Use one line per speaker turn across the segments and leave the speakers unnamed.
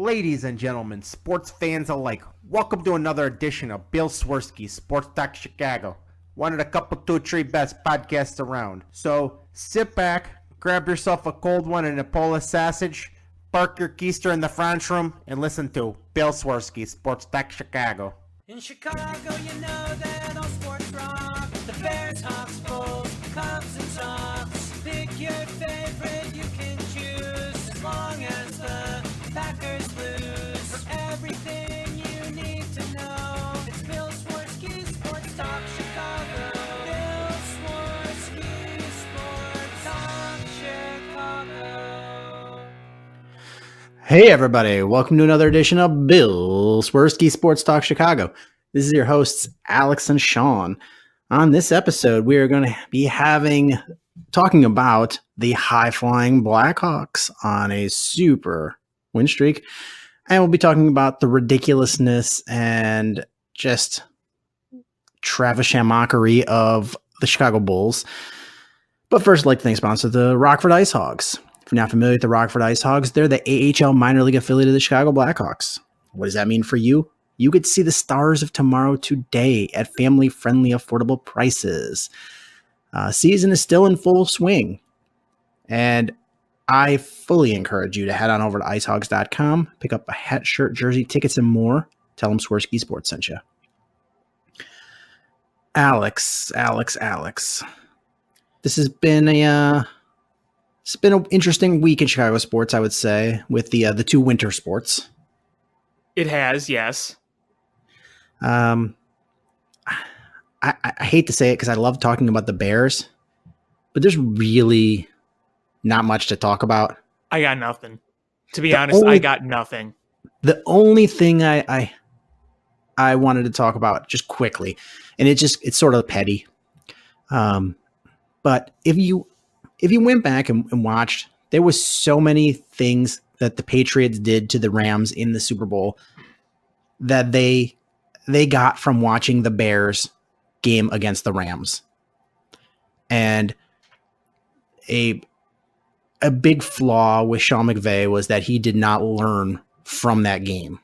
Ladies and gentlemen, sports fans alike, welcome to another edition of Bill Swirsky's Sports Talk Chicago, one of the couple, two, three best podcasts around. So sit back, grab yourself a cold one and a Polish sausage, park your keister in the French room, and listen to Bill Swirsky's Sports Talk Chicago.
In Chicago, you know that all sports rock. The Bears, Hawks, Bulls, Cubs, and Sox. Pick your favorite, you can choose. As long as the Packers lose. For everything you need to know, it's Bill Swirsky's Sports Talk Chicago. Bill Swirsky's Sports Talk Chicago.
Hey everybody, welcome to another edition of Bill Swirsky Sports Talk Chicago. This is your hosts, Alex and Sean. On this episode, we are going to be talking about the high-flying Blackhawks on a super win streak. And we'll be talking about the ridiculousness and just Travis-mockery of the Chicago Bulls. But first, I'd like to thank sponsor the Rockford Ice Hogs. If you're not familiar with the Rockford Ice Hogs, they're the AHL minor league affiliate of the Chicago Blackhawks. What does that mean for you? You could see the stars of tomorrow today at family-friendly, affordable prices. Season is still in full swing, and I fully encourage you to head on over to icehogs.com, pick up a hat, shirt, jersey, tickets, and more. Tell them Swirsky Sports sent you. Alex. This has been It's been an interesting week in Chicago sports, I would say, with the two winter sports.
It has, yes.
I hate to say it because I love talking about the Bears, but there's really not much to talk about.
I got nothing. To be honest, I got nothing.
The only thing I wanted to talk about just quickly, and it's sort of petty. But if you went back and watched, there was so many things that the Patriots did to the Rams in the Super Bowl that they got from watching the Bears game against the Rams. And a big flaw with Sean McVay was that he did not learn from that game.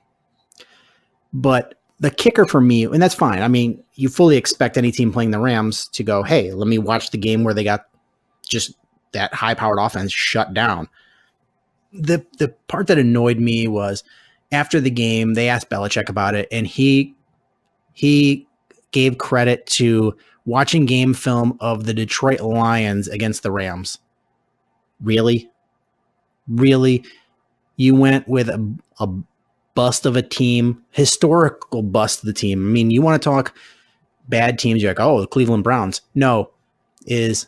But the kicker for me, and that's fine. I mean, you fully expect any team playing the Rams to go, hey, let me watch the game where they got just that high-powered offense shut down. The part that annoyed me was after the game, they asked Belichick about it, and he gave credit to watching game film of the Detroit Lions against the Rams. Really? You went with a bust of a team, historical bust of the team. I mean, you want to talk bad teams, you're like, oh, the Cleveland Browns. No, is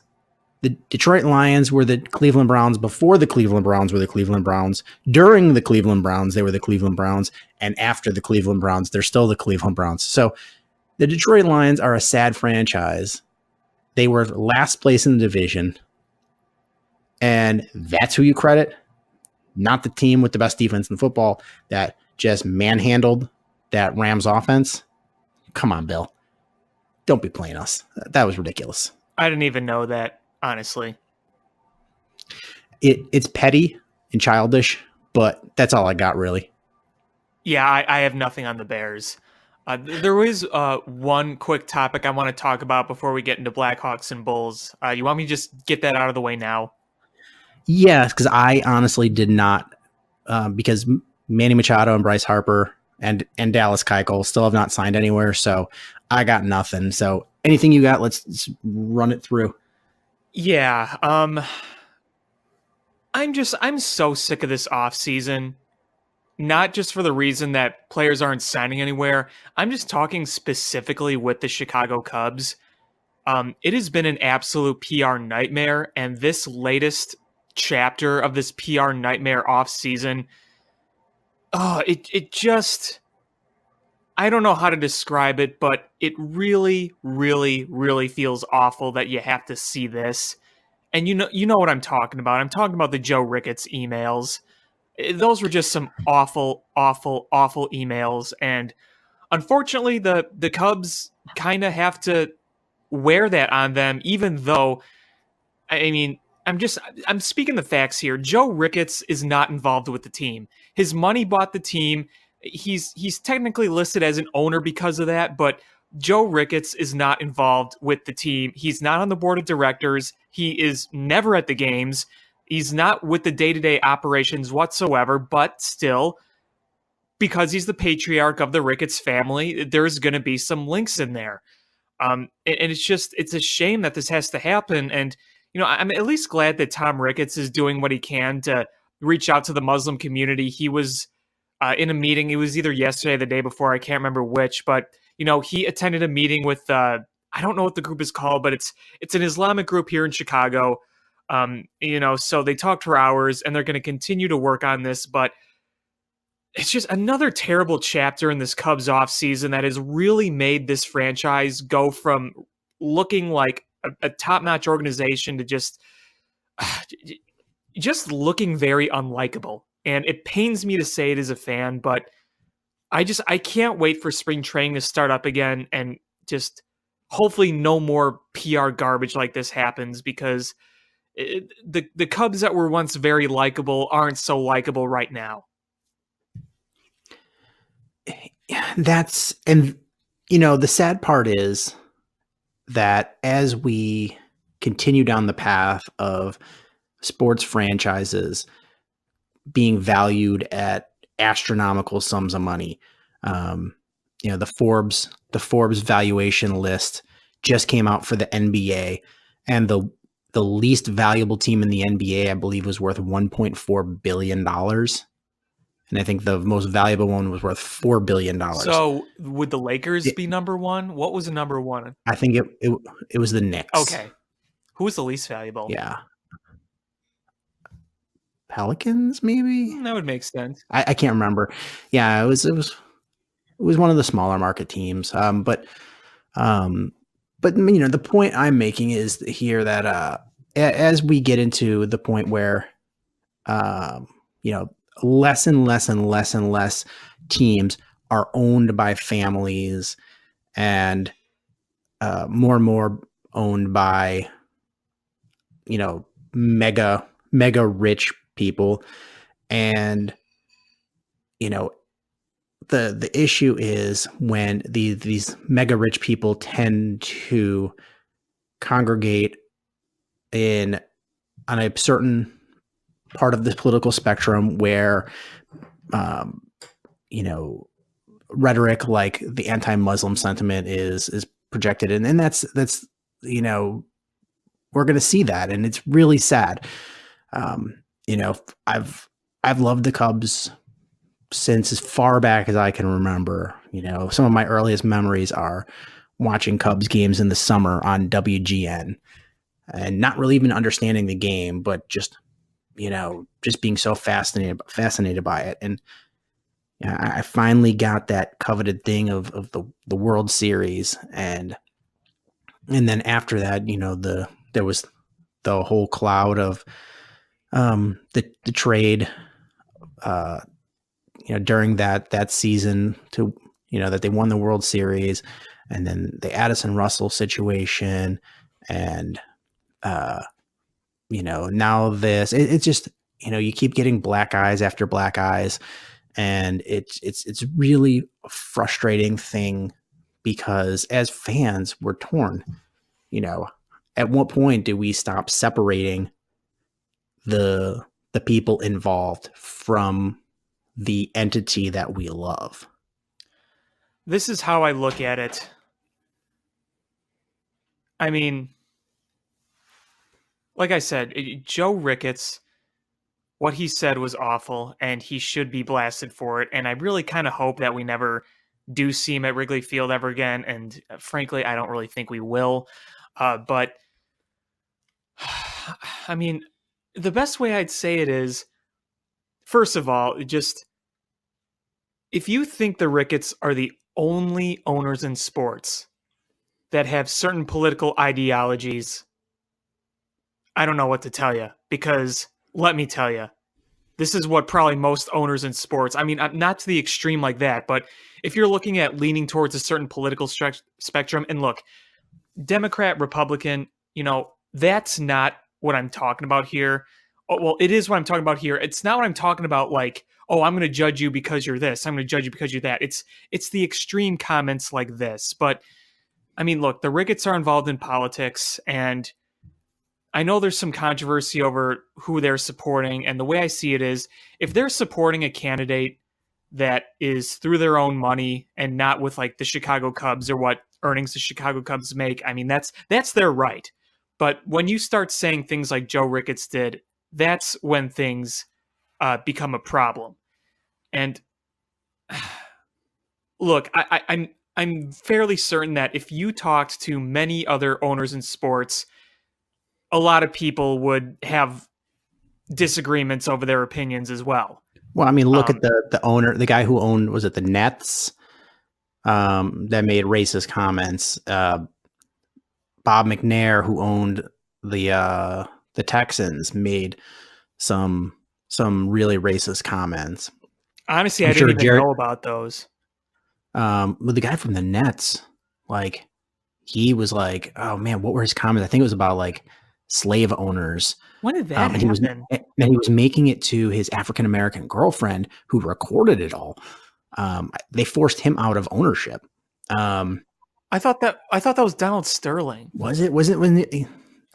the Detroit Lions were the Cleveland Browns before the Cleveland Browns were the Cleveland Browns. During the Cleveland Browns, they were the Cleveland Browns. And after the Cleveland Browns, they're still the Cleveland Browns. So the Detroit Lions are a sad franchise. They were last place in the division. And that's who you credit, not the team with the best defense in football that just manhandled that Rams offense. Come on, Bill. Don't be playing us. That was ridiculous.
I didn't even know that. Honestly,
it's petty and childish, but that's all I got, really.
Yeah, I have nothing on the Bears. There is one quick topic I want to talk about before we get into Blackhawks and Bulls. You want me to just get that out of the way now?
Yes, because I honestly did not, because Manny Machado and Bryce Harper and Dallas Keuchel still have not signed anywhere, so I got nothing. So anything you got, let's run it through.
Yeah, I'm so sick of this offseason. Not just for the reason that players aren't signing anywhere. I'm just talking specifically with the Chicago Cubs. It has been an absolute PR nightmare, and this latest chapter of this PR nightmare offseason, it just, I don't know how to describe it, but it really, really, really feels awful that you have to see this. And you know what I'm talking about. I'm talking about the Joe Ricketts emails. Those were just some awful, awful, awful emails. And unfortunately, the Cubs kind of have to wear that on them, even though, I mean, I'm speaking the facts here. Joe Ricketts is not involved with the team. his money bought the team. He's technically listed as an owner because of that, but Joe Ricketts is not involved with the team. He's not on the board of directors. He is never at the games. He's not with the day-to-day operations whatsoever, but still, because he's the patriarch of the Ricketts family, there's going to be some links in there. And it's a shame that this has to happen. And, I'm at least glad that Tom Ricketts is doing what he can to reach out to the Muslim community. He was in a meeting. It was either yesterday or the day before. I can't remember which, but, he attended a meeting with, I don't know what the group is called, but it's an Islamic group here in Chicago. So they talked for hours, and they're going to continue to work on this, but it's just another terrible chapter in this Cubs offseason that has really made this franchise go from looking like a top-notch organization to just looking very unlikable. And it pains me to say it as a fan, but I can't wait for spring training to start up again, and just hopefully no more PR garbage like this happens, because the Cubs that were once very likable aren't so likable right now.
The sad part is that as we continue down the path of sports franchises being valued at astronomical sums of money, the Forbes valuation list just came out for the NBA, and the least valuable team in the NBA, I believe, was worth $1.4 billion. And I think the most valuable one was worth $4 billion.
So would the Lakers be number one? What was the number one?
I think it was the Knicks.
Okay. Who was the least valuable?
Yeah. Pelicans, maybe?
That would make sense.
I can't remember. Yeah, it was one of the smaller market teams. But the point I'm making is here that as we get into the point where less and less and less and less teams are owned by families, and more and more owned by mega rich people. And the issue is when these mega rich people tend to congregate on a certain part of the political spectrum where rhetoric like the anti-Muslim sentiment is projected, and that's we're going to see that, and it's really sad. I've loved the Cubs since as far back as I can remember. Some of my earliest memories are watching Cubs games in the summer on WGN, and not really even understanding the game, but just being so fascinated by it. And I finally got that coveted thing of the World Series, and then after that, there was the whole cloud of the trade during that season to that they won the World Series, and then the Addison Russell situation, and now this, it's just, you keep getting black eyes after black eyes, and it's really a frustrating thing, because as fans, we're torn. At what point do we stop separating the people involved from the entity that we love?
This is how I look at it. I mean, like I said, Joe Ricketts, what he said was awful, and he should be blasted for it. And I really kind of hope that we never do see him at Wrigley Field ever again. And frankly, I don't really think we will. But I mean, the best way I'd say it is, first of all, just if you think the Ricketts are the only owners in sports that have certain political ideologies, I don't know what to tell you, because let me tell you, this is what probably most owners in sports, I mean, not to the extreme like that, but if you're looking at leaning towards a certain political spectrum, and look, Democrat, Republican, that's not what I'm talking about here. Oh, well, it is what I'm talking about here. It's not what I'm talking about like, oh, I'm going to judge you because you're this. I'm going to judge you because you're that. It's the extreme comments like this. But I mean, look, the Ricketts are involved in politics, and I know there's some controversy over who they're supporting. And the way I see it is, if they're supporting a candidate that is through their own money and not with like the Chicago Cubs or what earnings the Chicago Cubs make, I mean, that's their right. But when you start saying things like Joe Ricketts did, that's when things become a problem. And look, I'm fairly certain that if you talked to many other owners in sports, a lot of people would have disagreements over their opinions as well.
Well, I mean, look at the owner, the guy who owned, was it the Nets, that made racist comments. Bob McNair, who owned the Texans, made some really racist comments.
Honestly, I didn't even know about those.
Well, the guy from the Nets, like, he was like, oh man, what were his comments? I think it was about like slave owners.
When did that happen?
He was making it to his African American girlfriend, who recorded it all. They forced him out of ownership.
I thought that was Donald Sterling.
Was it when?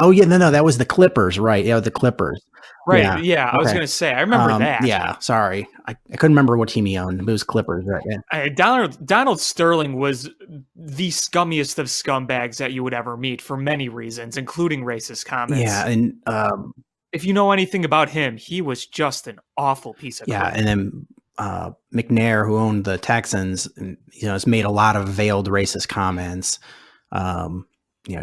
Oh yeah, no, that was the Clippers, right? Yeah, the Clippers.
Right. Yeah, I was gonna say, I remember that.
Yeah, sorry, I couldn't remember what team he owned. It was Clippers, right? Yeah.
Donald Sterling was the scummiest of scumbags that you would ever meet for many reasons, including racist comments.
Yeah, and
if you know anything about him, he was just an awful piece of crap.
And then McNair, who owned the Texans, has made a lot of veiled racist comments.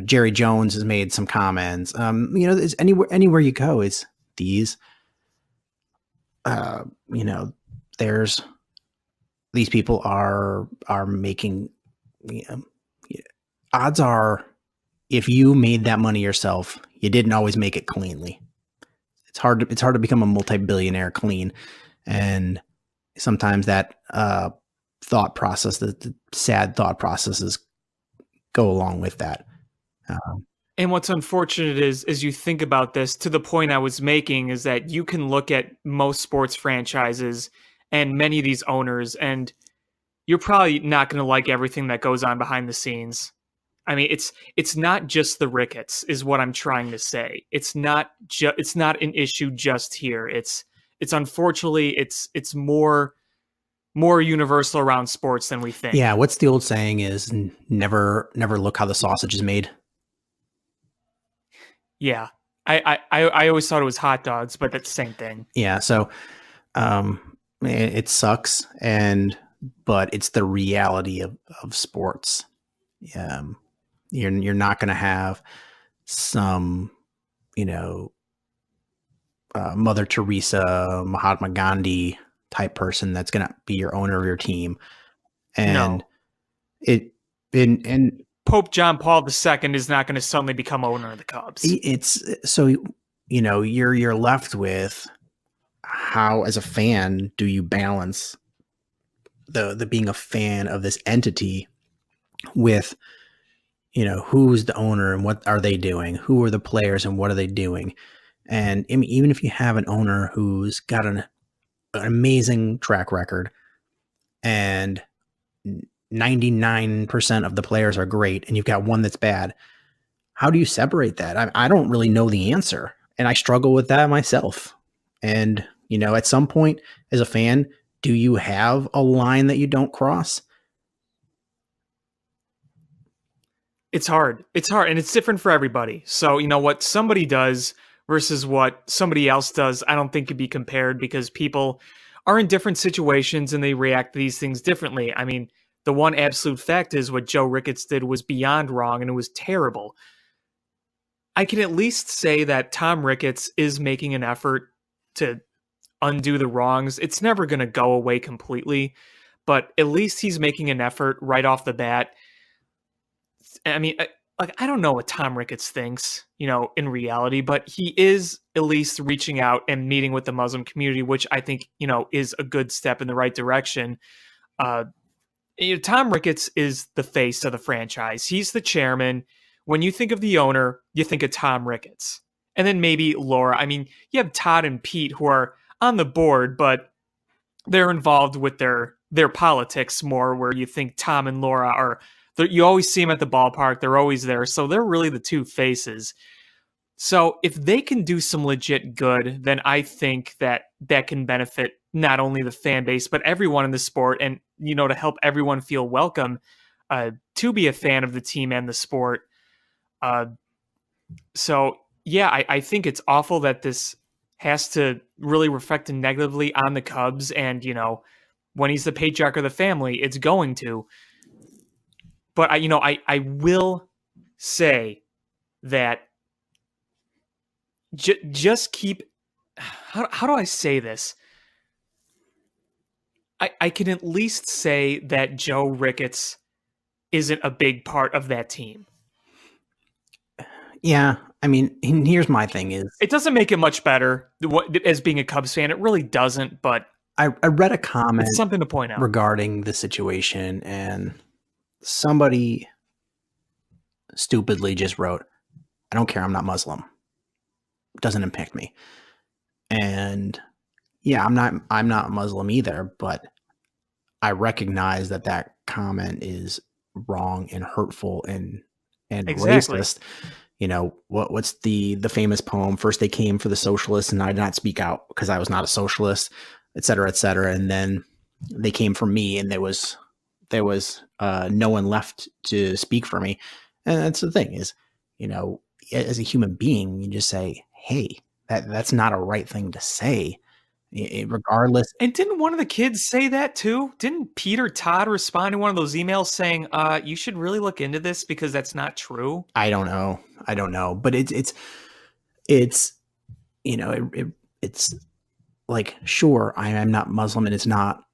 Jerry Jones has made some comments. There's anywhere you go is these. There's these people are making. Odds are, if you made that money yourself, you didn't always make it cleanly. It's hard to become a multi-billionaire clean, and sometimes that thought process, the sad thought processes, go along with that.
And what's unfortunate is, as you think about this, to the point I was making, is that you can look at most sports franchises and many of these owners, and you're probably not going to like everything that goes on behind the scenes. I mean, it's not just the Ricketts, is what I'm trying to say. It's not an issue just here. It's unfortunately it's more universal around sports than we think.
Yeah, what's the old saying is never look how the sausage is made.
Yeah. I always thought it was hot dogs, but that's the same thing.
Yeah, so it sucks, but it's the reality of sports. You're not going to have some, Mother Teresa, Mahatma Gandhi type person that's going to be your owner of your team. And
Pope John Paul II is not going to suddenly become owner of the Cubs.
It's so, you're left with, how, as a fan, do you balance the being a fan of this entity with, who's the owner and what are they doing? Who are the players and what are they doing? And I mean, even if you have an owner who's got an amazing track record and 99% of the players are great, and you've got one that's bad, how do you separate that? I don't really know the answer, and I struggle with that myself. And, at some point as a fan, do you have a line that you don't cross?
It's hard. And it's different for everybody. So, what somebody does versus what somebody else does, I don't think could be compared, because people are in different situations and they react to these things differently. I mean, the one absolute fact is what Joe Ricketts did was beyond wrong, and it was terrible. I can at least say that Tom Ricketts is making an effort to undo the wrongs. It's never going to go away completely, but at least he's making an effort right off the bat. I mean, I don't know what Tom Ricketts thinks, in reality, but he is at least reaching out and meeting with the Muslim community, which I think, is a good step in the right direction. Tom Ricketts is the face of the franchise. He's the chairman. When you think of the owner, you think of Tom Ricketts. And then maybe Laura. I mean, you have Todd and Pete who are on the board, but they're involved with their politics more, where you think Tom and Laura are, you always see them at the ballpark. They're always there. So they're really the two faces. So if they can do some legit good, then I think that can benefit not only the fan base, but everyone in the sport, and, to help everyone feel welcome to be a fan of the team and the sport. So yeah, I think it's awful that this has to really reflect negatively on the Cubs. And, when he's the patriarch of the family, it's going to. But I will say that just keep, how do I say this? I can at least say that Joe Ricketts isn't a big part of that team.
Yeah, I mean, and here's my thing is,
it doesn't make it much better as being a Cubs fan. It really doesn't, but
I read a comment
it's something to point out
regarding the situation, and somebody stupidly just wrote, "I don't care, I'm not Muslim. It doesn't impact me." And yeah, I'm not Muslim either, but I recognize that comment is wrong and hurtful and
Exactly.
racist. What's the famous poem? First they came for the socialists, and I did not speak out because I was not a socialist, et cetera, et cetera. And then they came for me, and there was no one left to speak for me. And that's the thing is, as a human being, you just say, hey, that's not a right thing to say, regardless.
And didn't one of the kids say that too? Didn't Peter Todd respond to one of those emails saying, you should really look into this because that's not true?
I don't know. But it's like, sure, I'm not Muslim, and it's not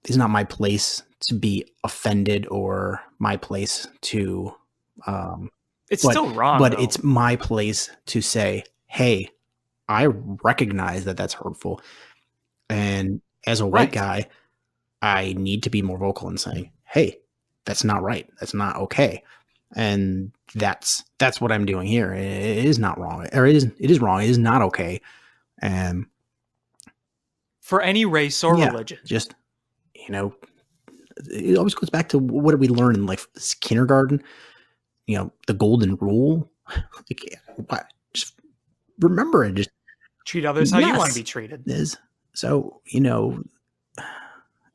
my place to be offended or my place to,
it's still wrong,
but
though.
It's my place to say, hey, I recognize that that's hurtful. And as a white guy, I need to be more vocal in saying, hey, that's not right. That's not okay. And that's what I'm doing here. It is not wrong, or it is wrong. It is not okay. And
for any race or religion,
just, it always goes back to what did we learn in like kindergarten? The golden rule. Just remember it. Just
treat others how you want to be treated.
So,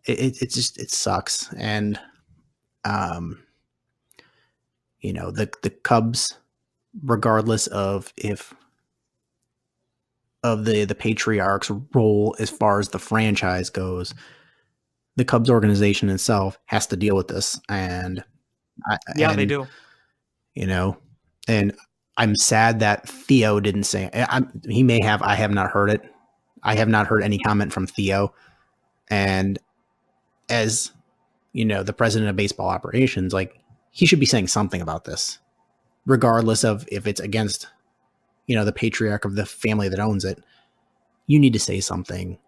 it sucks. And, the Cubs, regardless of the patriarch's role as far as the franchise goes, the Cubs organization itself has to deal with this. And
they do.
And I'm sad that Theo didn't say. He may have. I have not heard it. I have not heard any comment from Theo. And as the president of baseball operations, like, he should be saying something about this, regardless of if it's against, the patriarch of the family that owns it. You need to say something.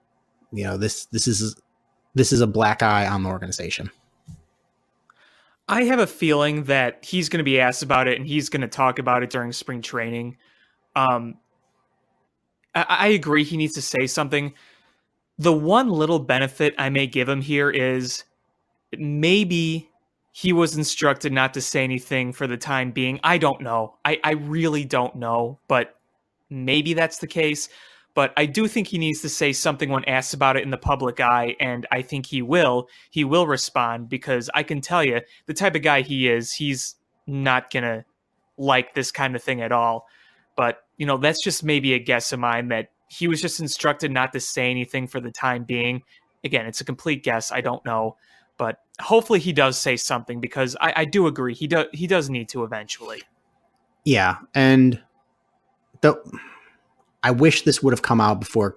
This is a black eye on the organization.
I have a feeling that he's going to be asked about it, and he's going to talk about it during spring training. I agree he needs to say something. The one little benefit I may give him here is maybe he was instructed not to say anything for the time being. I don't know. I really don't know, but maybe that's the case. But I do think he needs to say something when asked about it in the public eye, and I think he will. He will respond, because I can tell you, the type of guy he is, he's not going to like this kind of thing at all. But, that's just maybe a guess of mine, that he was just instructed not to say anything for the time being. Again, it's a complete guess. I don't know. But hopefully he does say something, because I do agree. He does need to eventually.
Yeah, and I wish this would have come out before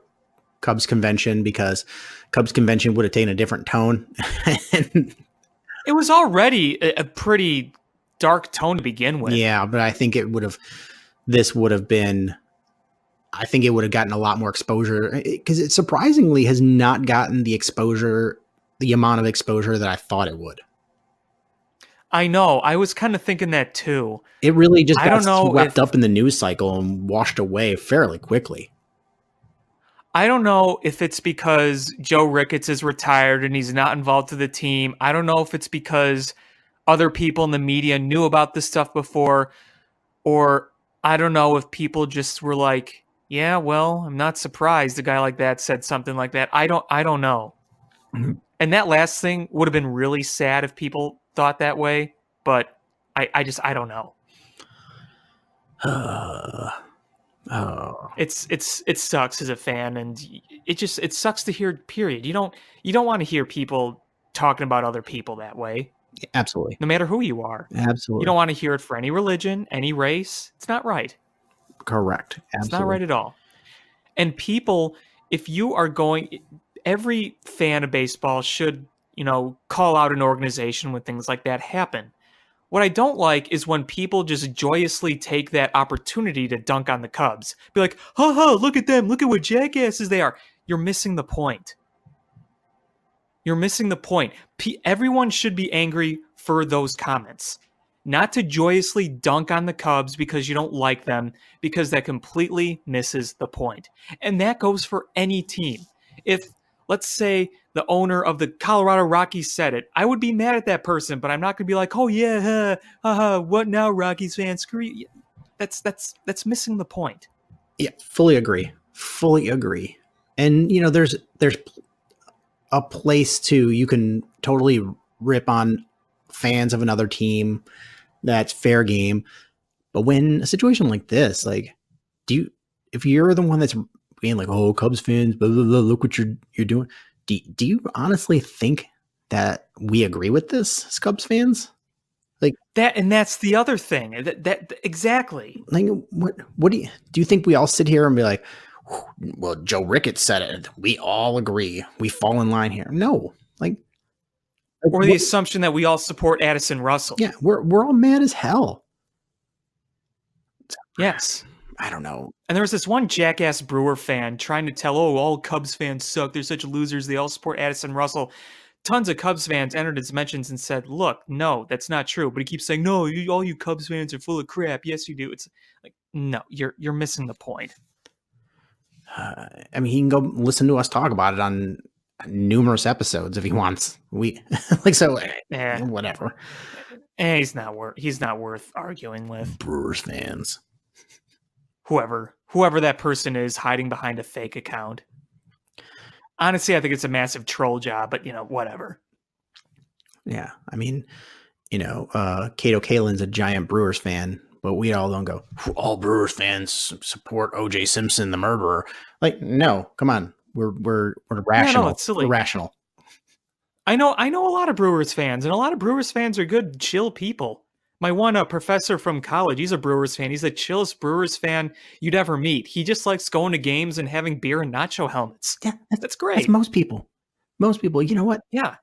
Cubs convention, because Cubs convention would have taken a different tone.
It was already a pretty dark tone to begin with.
Yeah, but I think it would have gotten a lot more exposure, because it surprisingly has not gotten the amount of exposure that I thought it would.
I know. I was kind of thinking that too.
It really just
I
got
don't know
swept
if
up in the news cycle and washed away fairly quickly.
I don't know if it's because Joe Ricketts is retired and he's not involved with the team. I don't know if it's because other people in the media knew about this stuff before, or I don't know if people just were like, yeah, well, I'm not surprised a guy like that said something like that. I don't know.
Mhm.
And that last thing would have been really sad if people thought that way, but I don't know.
Oh,
It sucks as a fan, and it sucks to hear. Period. You don't want to hear people talking about other people that way,
absolutely.
no matter who you are. You
Absolutely.
don't want to hear it for any religion, any race. It's not right.
Correct.
It's not right
Absolutely.
at all. And people, if you are going, every fan of baseball should, call out an organization when things like that happen. What I don't like is when people just joyously take that opportunity to dunk on the Cubs. Be like, ha ha, look at them. Look at what jackasses they are. You're missing the point. You're missing the point. Everyone should be angry for those comments. Not to joyously dunk on the Cubs because you don't like them, because that completely misses the point. And that goes for any team. If, let's say, the owner of the Colorado Rockies said it, I would be mad at that person, but I'm not going to be like, oh yeah, what now, Rockies fans? Screw you. That's missing the point.
Yeah, fully agree. Fully agree. And there's a place to you can totally rip on fans of another team. That's fair game. But when a situation like this, like, if you're the one that's being like, oh, Cubs fans, blah, blah, blah, look what you're doing. Do you honestly think that we agree with this as Cubs fans?
That's the other thing. That exactly.
Like, what do you think we all sit here and be like, well, Joe Ricketts said it. We all agree. We fall in line here. No,
Or the assumption that we all support Addison Russell.
yeah, we're all mad as hell.
Yes.
I don't know.
And there was this one jackass Brewer fan trying to tell, oh, all Cubs fans suck. They're such losers. They all support Addison Russell. Tons of Cubs fans entered his mentions and said, look, no, that's not true. But he keeps saying, no, all you Cubs fans are full of crap. Yes, you do. It's like, no, you're missing the point.
I mean, he can go listen to us talk about it on numerous episodes if he wants. Whatever.
He's not worth arguing with.
Brewers fans.
Whoever that person is hiding behind a fake account. Honestly, I think it's a massive troll job, but whatever.
Yeah, I mean, Cato Kalin's a giant Brewers fan, but we all don't go, all Brewers fans support O.J. Simpson, the murderer. Like, no, come on, we're rational.
No, it's silly.
We're rational.
I know a lot of Brewers fans, and a lot of Brewers fans are good, chill people. My one professor from college, he's a Brewers fan. He's the chillest Brewers fan you'd ever meet. He just likes going to games and having beer and nacho helmets.
Yeah,
that's great.
That's most people. Most people, you know what?
Yeah.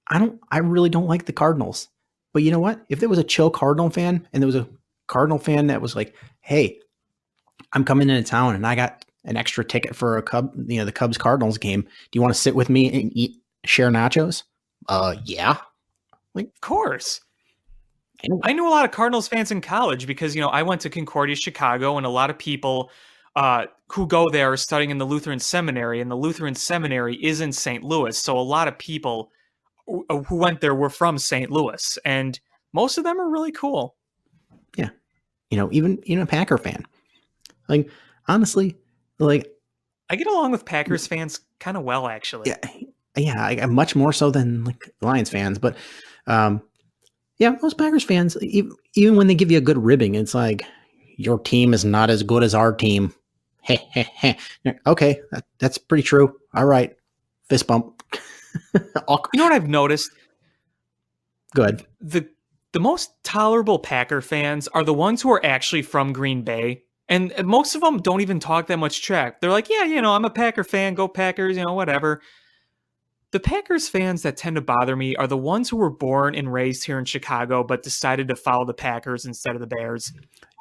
I really don't like the Cardinals. But you know what? If there was a chill Cardinal fan and there was a Cardinal fan that was like, hey, I'm coming into town and I got an extra ticket for the Cubs Cardinals game. Do you want to sit with me and share nachos? Yeah.
Like, of course. I knew a lot of Cardinals fans in college because, I went to Concordia, Chicago, and a lot of people who go there are studying in the Lutheran Seminary, and the Lutheran Seminary is in St. Louis. So a lot of people who went there were from St. Louis, and most of them are really cool.
Yeah. Even a Packer fan. Like, honestly, like,
I get along with Packers fans kind of well, actually.
Yeah, I much more so than like Lions fans, but yeah, most Packers fans, even when they give you a good ribbing, it's like, your team is not as good as our team. Okay, that's pretty true. All right, fist bump.
You know what I've noticed?
Good.
The most tolerable Packer fans are the ones who are actually from Green Bay. And most of them don't even talk that much track. They're like, yeah, I'm a Packer fan. Go Packers, whatever. The Packers fans that tend to bother me are the ones who were born and raised here in Chicago but decided to follow the Packers instead of the Bears.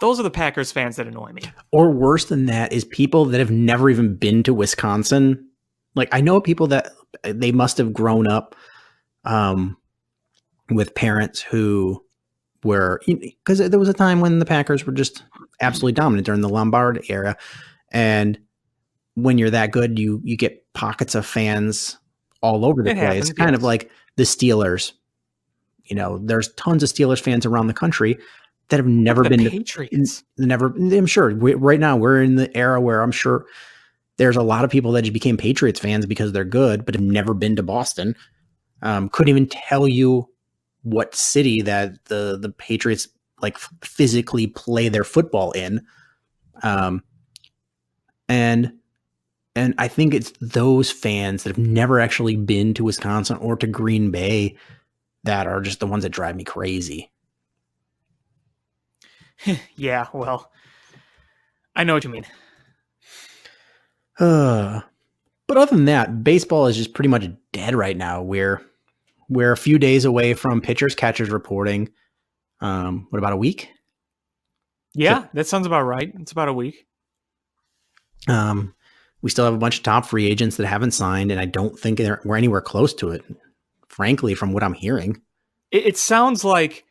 Those are the Packers fans that annoy me.
Or worse than that is people that have never even been to Wisconsin. Like, I know people that they must have grown up with parents who were, because there was a time when the Packers were just absolutely dominant during the Lombard era. And when you're that good, you get pockets of fans all over the
It
place,
happens,
kind of
yes.
like the Steelers. There's tons of Steelers fans around the country that have never
The
been
Patriots.
I'm sure right now we're in the era where I'm sure there's a lot of people that just became Patriots fans because they're good, but have never been to Boston. Couldn't even tell you what city that the Patriots like physically play their football in. And I think it's those fans that have never actually been to Wisconsin or to Green Bay that are just the ones that drive me crazy.
Yeah, well, I know what you mean.
But other than that, baseball is just pretty much dead right now. We're a few days away from pitchers catchers reporting. What about a week?
Yeah, that sounds about right. It's about a week.
We still have a bunch of top free agents that haven't signed, and I don't think we're anywhere close to it, frankly, from what I'm hearing.
It sounds like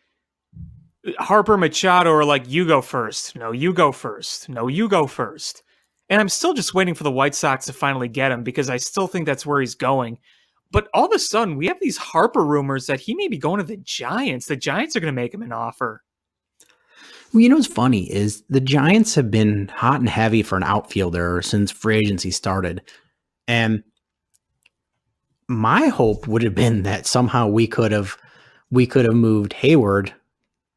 Harper Machado are like, you go first. No, you go first. No, you go first. And I'm still just waiting for the White Sox to finally get him because I still think that's where he's going. But all of a sudden, we have these Harper rumors that he may be going to the Giants. The Giants are going to make him an offer.
Well, what's funny is the Giants have been hot and heavy for an outfielder since free agency started. And my hope would have been that somehow we could have moved Hayward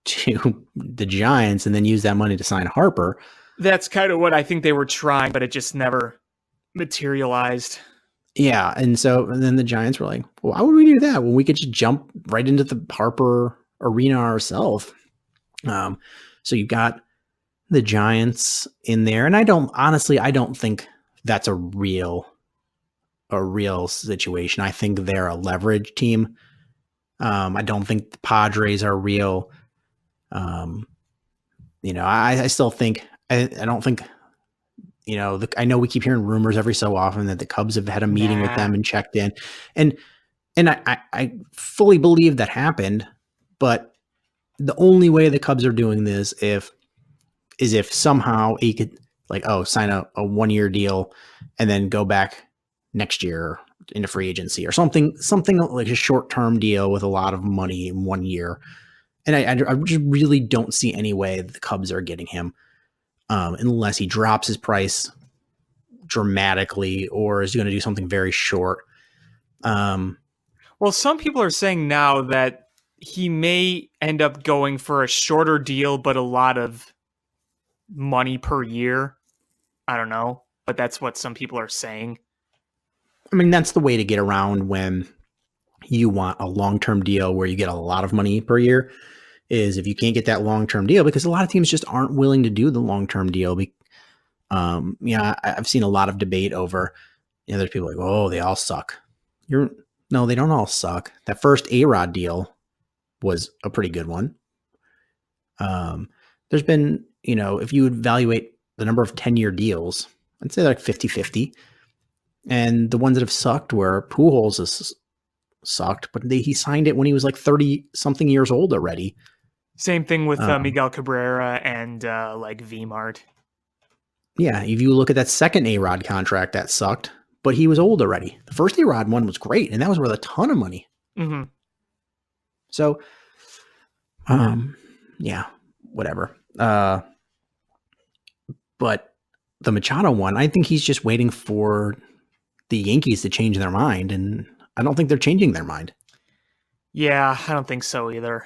to the Giants and then used that money to sign Harper.
That's kind of what I think they were trying, but it just never materialized.
Yeah, and then the Giants were like, well, why would we do that when we could just jump right into the Harper arena ourselves? So you got the Giants in there, and I don't think that's a real situation. I think they're a leverage team. I don't think the Padres are real. I still think I don't think. I know we keep hearing rumors every so often that the Cubs have had a meeting with them and checked in, and I fully believe that happened, but the only way the Cubs are doing this is if somehow he could sign a 1-year deal and then go back next year into free agency or something like a short-term deal with a lot of money in 1 year. And I just really don't see any way the Cubs are getting him unless he drops his price dramatically or is going to do something very short.
Well, some people are saying now that he may end up going for a shorter deal, but a lot of money per year. I don't know, but that's what some people are saying.
I mean, that's the way to get around when you want a long-term deal where you get a lot of money per year is if you can't get that long-term deal, because a lot of teams just aren't willing to do the long-term deal. I've seen a lot of debate over, there's people like, oh, they all suck. No, they don't all suck. That first A-Rod deal was a pretty good one. There's been, if you evaluate the number of 10-year deals, I'd say like 50-50. And the ones that have sucked were Pujols has sucked, but he signed it when he was like 30-something years old already.
Same thing with Miguel Cabrera and V-Mart.
Yeah, if you look at that second A-Rod contract, that sucked, but he was old already. The first A-Rod one was great, and that was worth a ton of money.
Mm-hmm.
So, whatever. But the Machado one, I think he's just waiting for the Yankees to change their mind, and I don't think they're changing their mind.
Yeah, I don't think so either.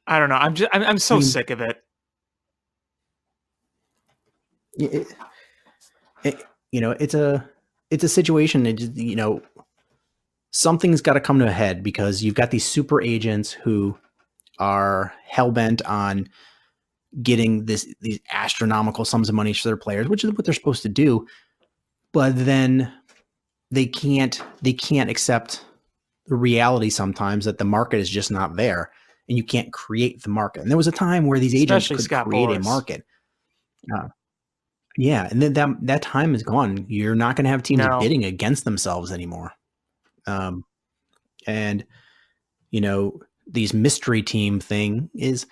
I don't know. I'm so sick of it.
It's a situation that something's got to come to a head, because you've got these super agents who are hell-bent on getting these astronomical sums of money for their players, which is what they're supposed to do. But then they can't accept the reality sometimes that the market is just not there, and you can't create the market. And there was a time where these agents could create a market. And then that time is gone. You're not going to have teams bidding against themselves anymore. And these mystery team thing is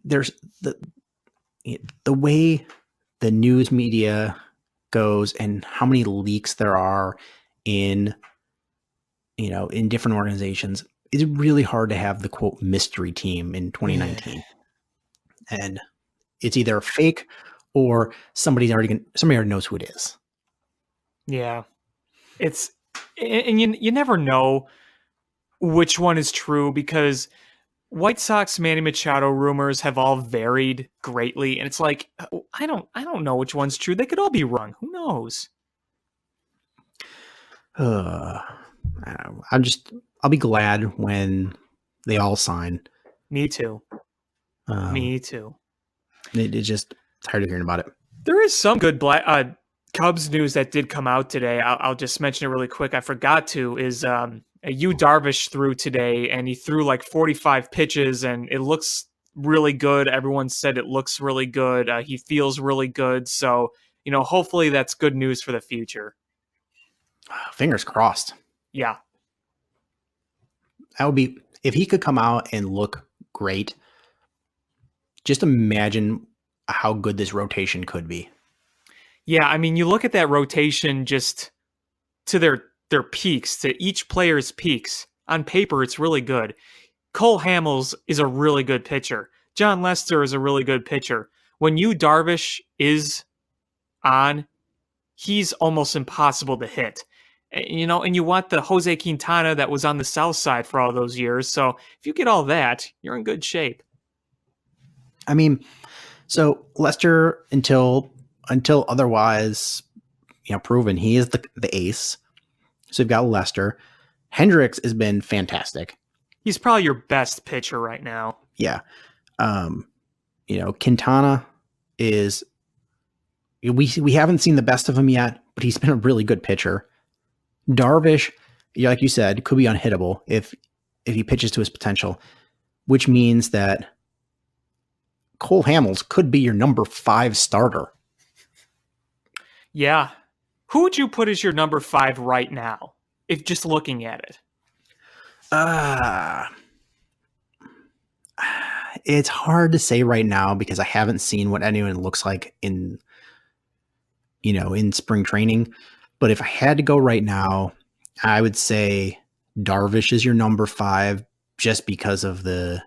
there's the way the news media goes and how many leaks there are in different organizations. It's really hard to have the quote mystery team in 2019. And it's either fake or somebody already knows who it is.
Yeah. It's, and you never know which one is true because White Sox Manny Machado rumors have all varied greatly, and it's like I don't know which one's true. They could all be wrong. Who knows?
I'll be glad when they all sign.
Me too. Me too.
It's tired of hearing about it.
There is some good Cubs news that did come out today. I'll just mention it really quick. I forgot to. Is Yu Darvish threw today, and he threw like 45 pitches, and it looks really good. Everyone said it looks really good. He feels really good. So, hopefully that's good news for the future.
Fingers crossed.
Yeah.
That would be, if he could come out and look great, just imagine how good this rotation could be.
Yeah, I mean, you look at that rotation just to their peaks, to each player's peaks. On paper, it's really good. Cole Hamels is a really good pitcher. John Lester is a really good pitcher. When Yu Darvish is on, he's almost impossible to hit. And you want the Jose Quintana that was on the south side for all those years. So if you get all that, you're in good shape.
I mean, so Lester, until otherwise, proven, he is the ace. So you've got Lester. Hendricks has been fantastic.
He's probably your best pitcher right now.
Yeah. Quintana is, we haven't seen the best of him yet, but he's been a really good pitcher. Darvish, like you said, could be unhittable if he pitches to his potential, which means that Cole Hamels could be your number 5 starter.
Yeah. Who would you put as your number 5 right now, if just looking at it?
It's hard to say right now because I haven't seen what anyone looks like in spring training. But if I had to go right now, I would say Darvish is your number 5 just because of the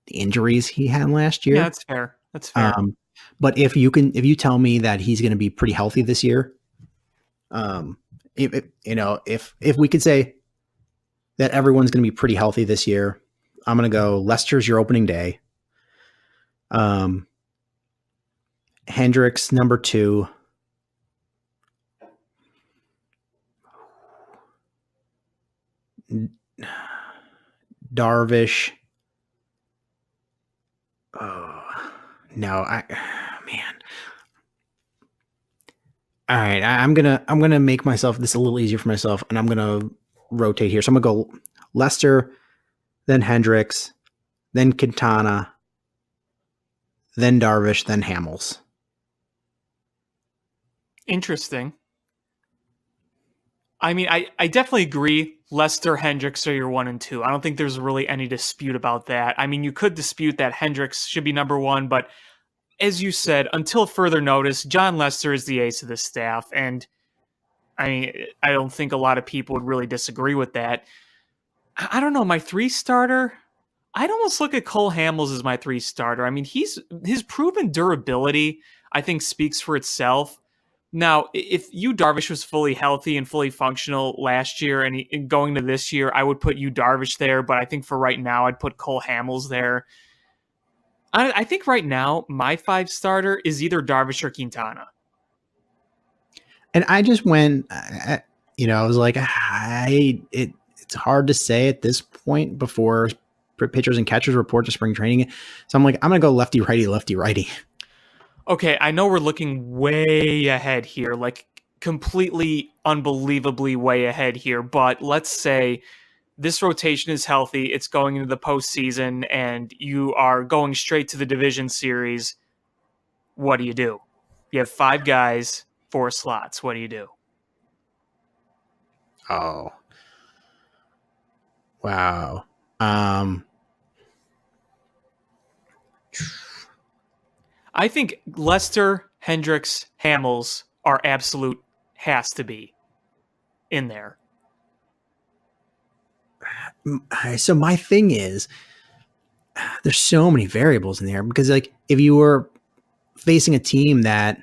injuries he had last year.
Yeah, that's fair. That's fair.
But if you tell me that he's going to be pretty healthy this year, if we could say that everyone's going to be pretty healthy this year, I'm going to go Lester's your opening day. Hendricks number 2. Darvish. Oh no, man. All right, I'm gonna make myself this a little easier for myself, and I'm gonna rotate here. So I'm gonna go Lester, then Hendricks, then Quintana, then Darvish, then Hamels.
Interesting. I mean, I definitely agree. Lester, Hendricks are your 1 and 2. I don't think there's really any dispute about that. I mean, you could dispute that Hendricks should be number 1, but as you said, until further notice, John Lester is the ace of the staff. And I mean, I don't think a lot of people would really disagree with that. I don't know. My 3 starter, I'd almost look at Cole Hamels as my 3 starter. I mean, his proven durability, I think, speaks for itself. Now, if Yu Darvish was fully healthy and fully functional last year and going to this year, I would put Yu Darvish there. But I think for right now, I'd put Cole Hamels there. I think right now, my 5 starter is either Darvish or Quintana.
And I just went, I was like, it's hard to say at this point before pitchers and catchers report to spring training. So I'm like, I'm going to go lefty, righty.
Okay, I know we're looking way ahead here, like completely unbelievably way ahead here, but let's say this rotation is healthy, it's going into the postseason, and you are going straight to the division series. What do? You have 5 guys, 4 slots. What do you do?
Oh. Wow.
I think Lester, Hendricks, Hamels are absolute has to be in there.
So my thing is, there's so many variables in there because, like, if you were facing a team that,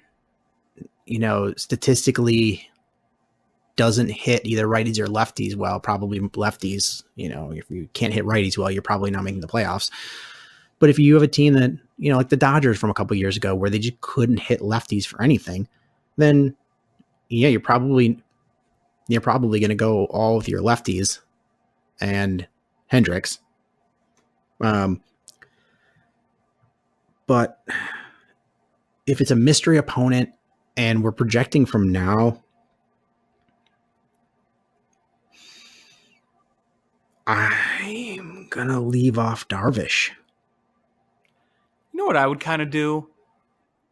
statistically doesn't hit either righties or lefties well, probably lefties, if you can't hit righties well, you're probably not making the playoffs. But if you have a team that, like the Dodgers from a couple of years ago, where they just couldn't hit lefties for anything, then yeah, you're probably going to go all with your lefties and Hendricks. But if it's a mystery opponent and we're projecting from now, I'm going to leave off Darvish.
You know what I would kind of do?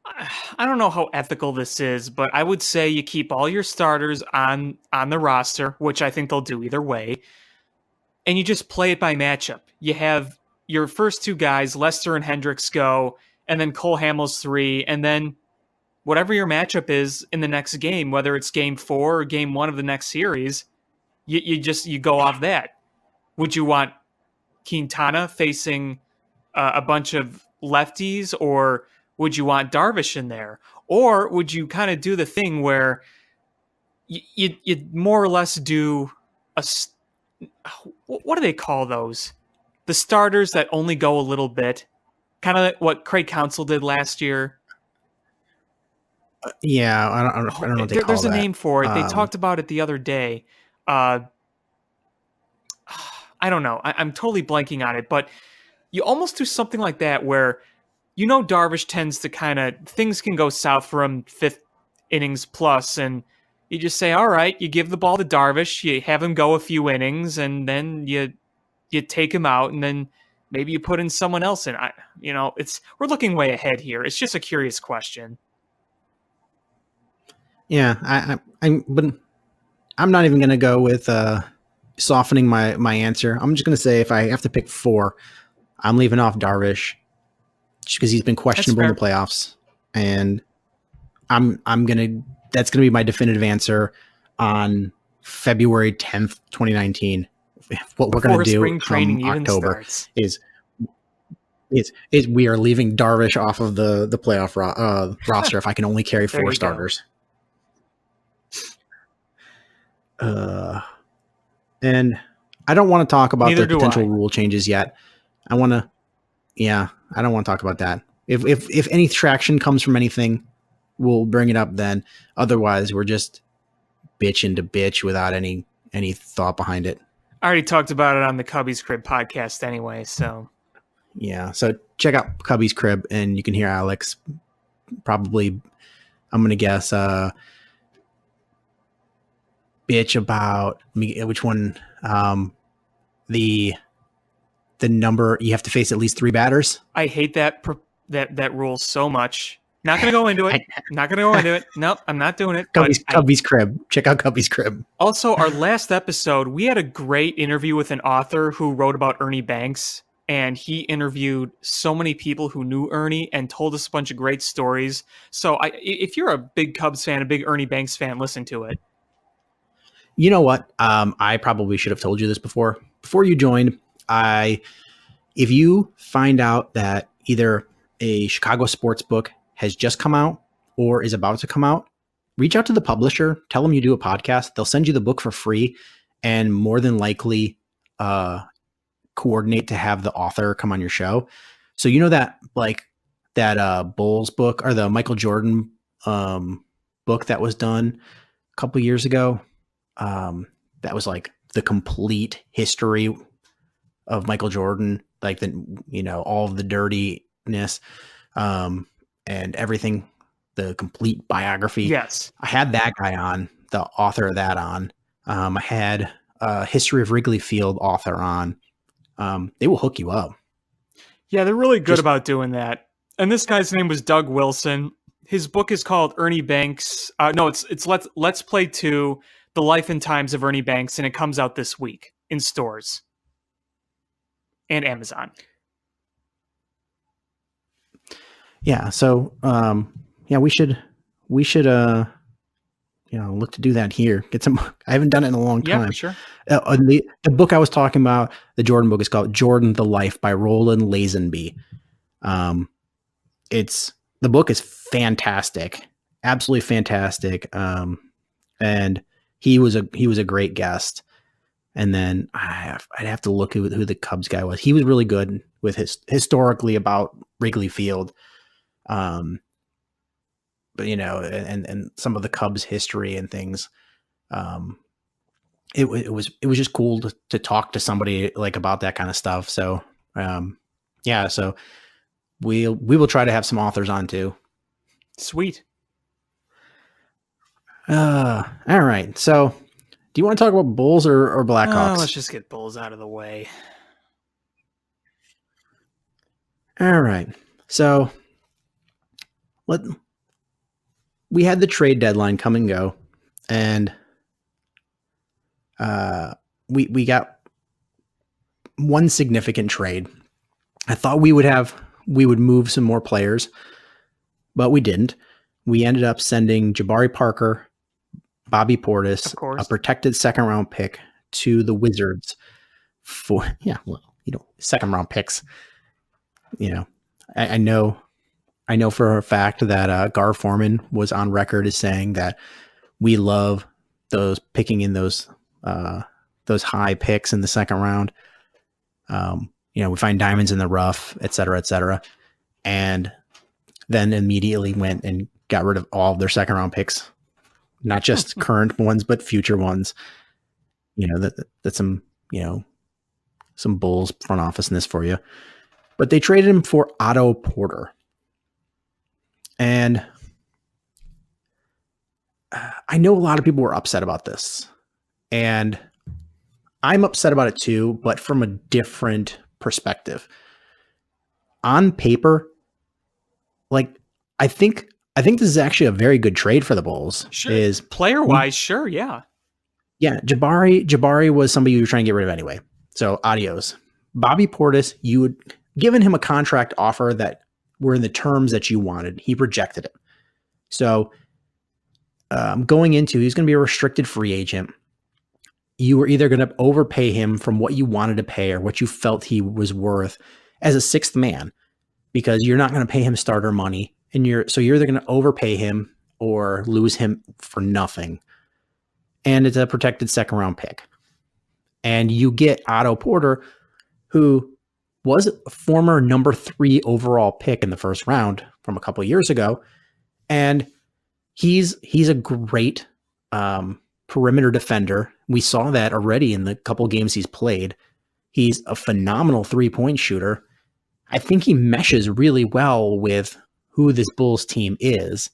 I don't know how ethical this is, but I would say you keep all your starters on the roster, which I think they'll do either way, and you just play it by matchup. You have your first two guys, Lester and Hendricks, go, and then Cole Hamels 3, and then whatever your matchup is in the next game, whether it's game 4 or game 1 of the next series, you go off that. Would you want Quintana facing a bunch of lefties, or would you want Darvish in there? Or would you kind of do the thing where you more or less do what do they call those? The starters that only go a little bit, kind of like what Craig Counsell did last year.
Yeah, I don't know what they call
There's a
that.
name for it. They talked about it the other day. I don't know. I'm totally blanking on it, but you almost do something like that where Darvish tends to kind of, things can go south for him 5th innings plus, and you just say, all right, you give the ball to Darvish, you have him go a few innings, and then you take him out, and then maybe you put in someone else in. We're looking way ahead here. It's just a curious question.
Yeah, but I'm not even going to go with softening my answer. I'm just going to say if I have to pick 4, I'm leaving off Darvish just because he's been questionable in the playoffs, and that's gonna be my definitive answer on February 10th, 2019. What we're gonna do
spring training
come October
starts.
is we are leaving Darvish off of the playoff roster if I can only carry 4 starters. And I don't want to talk about the potential rule changes yet. I don't want to talk about that. If any traction comes from anything, we'll bring it up then. Otherwise, we're just bitching to bitch without any thought behind it.
I already talked about it on the Cubby's Crib podcast anyway, so.
Yeah, so check out Cubby's Crib, and you can hear Alex probably, I'm going to guess, bitch about which one, the number you have to face at least 3 batters.
I hate that rule so much. Not going to go into it. Nope, I'm not doing it.
Cubby's Crib. Check out Cubby's Crib.
Also, our last episode, we had a great interview with an author who wrote about Ernie Banks, and he interviewed so many people who knew Ernie and told us a bunch of great stories. So if you're a big Cubs fan, a big Ernie Banks fan, listen to it.
You know what? I probably should have told you this before you joined. If you find out that either a Chicago sports book has just come out or is about to come out, reach out to the publisher, tell them you do a podcast. They'll send you the book for free and more than likely coordinate to have the author come on your show. So that Bulls book or the Michael Jordan book that was done a couple years ago, that was like the complete history of Michael Jordan, like all of the dirtiness, and everything, the complete biography.
Yes.
I had that guy on, the author of that on. I had a History of Wrigley Field author on. They will hook you up.
Yeah, they're really good about doing that. And this guy's name was Doug Wilson. His book is called Ernie Banks. It's Let's Play 2, The Life and Times of Ernie Banks, and it comes out this week in stores. and Amazon.
Yeah. So, we should, look to do that here. Get some, I haven't done it in a long
Yeah,
time.
for sure.
The book I was talking about, the Jordan book, is called Jordan, the Life by Roland Lazenby. The book is fantastic, absolutely fantastic. And he was a great guest. And then I'd have to look at who the Cubs guy was. He was really good with historically about Wrigley Field. But and some of the Cubs history and things. It was just cool to talk to somebody like about that kind of stuff. So, so we will try to have some authors on too.
Sweet.
All right. So, do you want to talk about Bulls or Blackhawks?
Let's just get Bulls out of the way.
All right. So, we had the trade deadline come and go, and we got one significant trade. I thought we would move some more players, but we didn't. We ended up sending Jabari Parker, Bobby Portis, a protected second round pick to the Wizards for, second round picks. I know for a fact that Gar Forman was on record as saying that we love those picking in those high picks in the second round. We find diamonds in the rough, et cetera, and then immediately went and got rid of all of their second round picks, not just current ones, but future ones. That's some Bulls front officeness for you. But they traded him for Otto Porter. And I know a lot of people were upset about this. And I'm upset about it too, but from a different perspective. On paper, I think this is actually a very good trade for the Bulls.
Sure. Player-wise, sure, yeah.
Yeah, Jabari was somebody you were trying to get rid of anyway. So, adios. Bobby Portis, you had given him a contract offer that were in the terms that you wanted. He rejected it. So, going into, he's going to be a restricted free agent. You were either going to overpay him from what you wanted to pay or what you felt he was worth as a sixth man, because you're not going to pay him starter money. And you're either going to overpay him or lose him for nothing. And it's a protected second round pick. And you get Otto Porter, who was a former number 3 overall pick in the first round from a couple of years ago. And he's a great perimeter defender. We saw that already in the couple games he's played. He's a phenomenal 3-point shooter. I think he meshes really well with who this Bulls team is.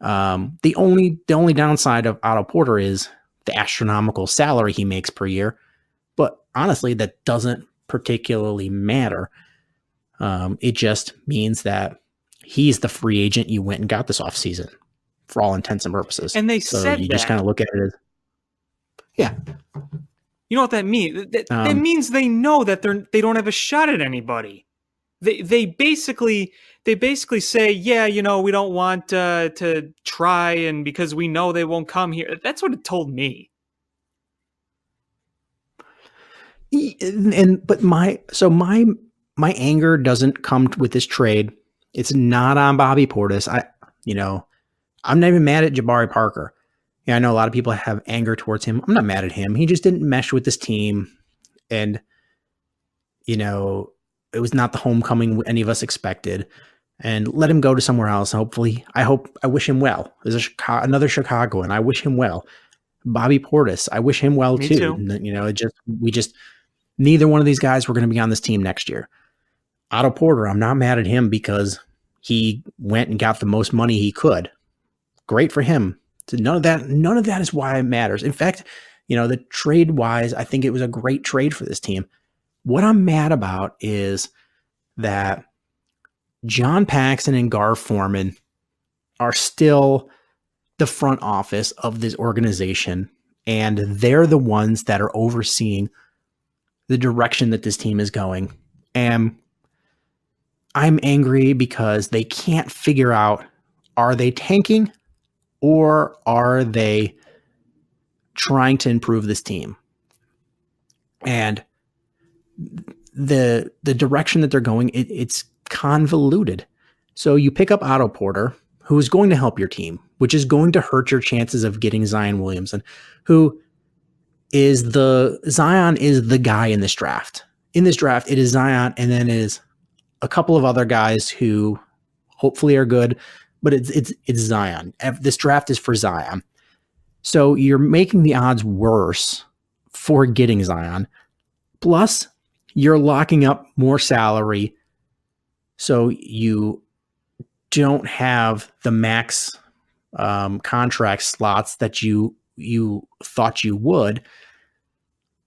The only downside of Otto Porter is the astronomical salary he makes per year. But honestly, that doesn't particularly matter. It just means that he's the free agent you went and got this offseason for all intents and purposes.
And they
so
said
you
that.
Just kind of look at it as, yeah.
You know what that means? That means they know that they don't have a shot at anybody. They basically say, yeah, we don't want to try, and because we know they won't come here. That's what it told me.
But my anger doesn't come with this trade. It's not on Bobby Portis. I'm not even mad at Jabari Parker. Yeah, I know a lot of people have anger towards him. I'm not mad at him. He just didn't mesh with this team, and it was not the homecoming any of us expected. And let him go to somewhere else. Hopefully, I wish him well. There's another Chicagoan. I wish him well. Bobby Portis, I wish him well too. We just neither one of these guys were going to be on this team next year. Otto Porter, I'm not mad at him because he went and got the most money he could. Great for him. So none of that is why it matters. In fact, the trade wise, I think it was a great trade for this team. What I'm mad about is that John Paxson and Gar Forman are still the front office of this organization, and they're the ones that are overseeing the direction that this team is going. And I'm angry because they can't figure out, are they tanking or are they trying to improve this team? And the direction that they're going, it's convoluted. So you pick up Otto Porter, who is going to help your team, which is going to hurt your chances of getting Zion Williamson, who is Zion is the guy in this draft. In this draft, it is Zion, and then it is a couple of other guys who hopefully are good, but it's Zion. This draft is for Zion. So you're making the odds worse for getting Zion. Plus, you're locking up more salary, so you don't have the max contract slots that you thought you would.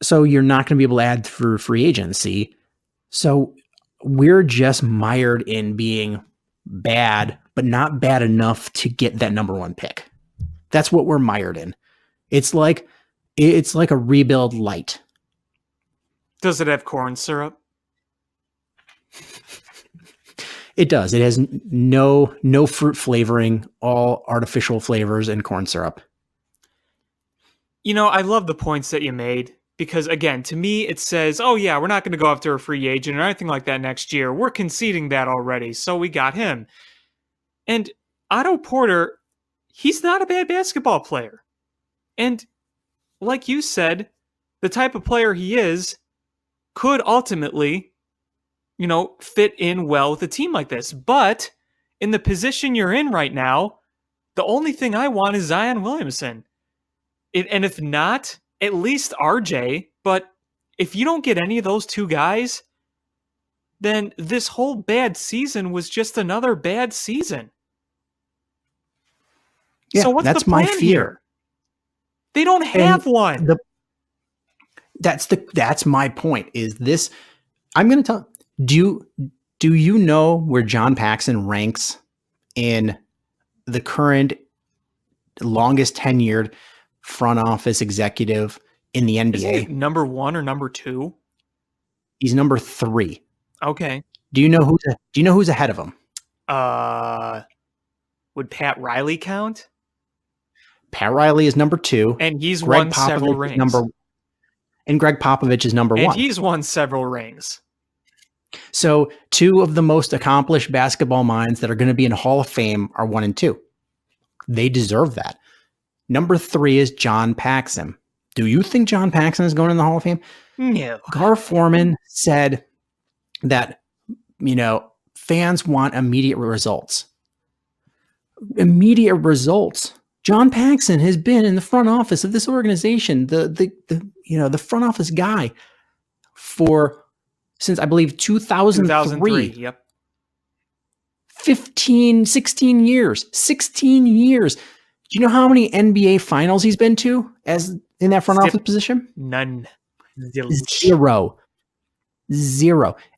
So you're not going to be able to add for free agency. So we're just mired in being bad, but not bad enough to get that number one pick. That's what we're mired in. It's like a rebuild light.
Does it have corn syrup?
It does. It has no fruit flavoring, all artificial flavors and corn syrup.
You know, I love the points that you made because, again, to me, it says, oh, yeah, we're not going to go after a free agent or anything like that next year. We're conceding that already, so we got him. And Otto Porter, he's not a bad basketball player. And like you said, the type of player he is could ultimately, you know, fit in well with a team like this. But in the position you're in right now, the only thing I want is Zion Williamson. And if not, at least RJ. But if you don't get any of those two guys, then this whole bad season was just another bad season.
Yeah,
so what's
that's
the plan
my fear.
here? They don't have one.
That's my point. Is this? I'm going to tell. Do you know where John Paxson ranks in the current longest tenured front office executive in the NBA?
Is he number 1 or number 2?
He's number 3.
Okay.
Do you know who's ahead of him?
Would Pat Riley count?
Pat Riley is number 2,
and he's
Greg
won several
Popovich
rings.
And Greg Popovich is number 1.
And he's won several rings.
So 2 of the most accomplished basketball minds that are going to be in Hall of Fame are 1 and 2. They deserve that. Number 3 is John Paxson. Do you think John Paxson is going in the Hall of Fame?
No.
Gar Forman said that, fans want immediate results. Immediate results. John Paxson has been in the front office of this organization, the front office guy since I believe 2003.
Yep.
16 years. 16 years. Do you know how many NBA finals he's been to as in that front office position?
None.
Zero.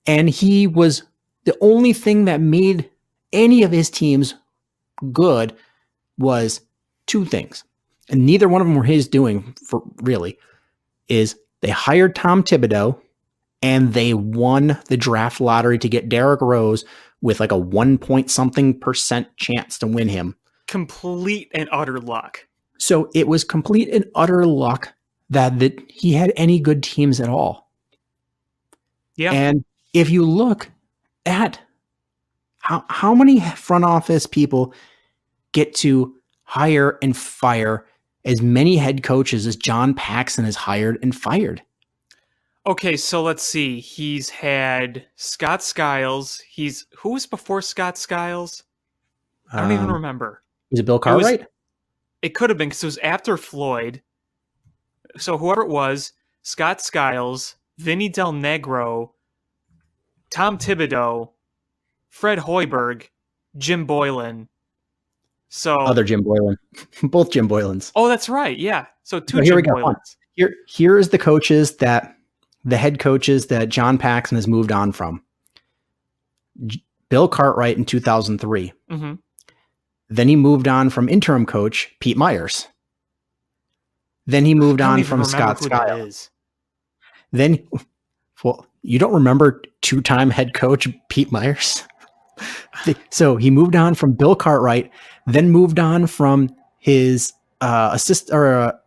And he was the only thing that made any of his teams good was 2 things. And neither one of them were his doing for really is they hired Tom Thibodeau and they won the draft lottery to get Derrick Rose with like a 1% chance to win him.
Complete and utter luck.
So it was complete and utter luck that he had any good teams at all.
Yeah.
And if you look at how many front office people get to hire and fire as many head coaches as John Paxson has hired and fired.
Okay, so let's see. He's had Scott Skiles. Who was before Scott Skiles? I don't even remember.
Was it Bill Cartwright?
It could have been because it was after Floyd. So whoever it was, Scott Skiles, Vinny Del Negro, Tom Thibodeau, Fred Hoiberg, Jim Boylan. So
other Jim Boylan. Both Jim Boylans.
Oh, that's right. Yeah. So 2
here
Jim
we go.
Boylans.
Here is the head coaches that John Paxson has moved on from. Bill Cartwright in 2003.
Mm-hmm.
Then he moved on from interim coach Pete Myers. Then he moved on from Scott Skiles. Then Well, you don't remember two-time head coach Pete Myers? So he moved on from Bill Cartwright, then moved on from his interim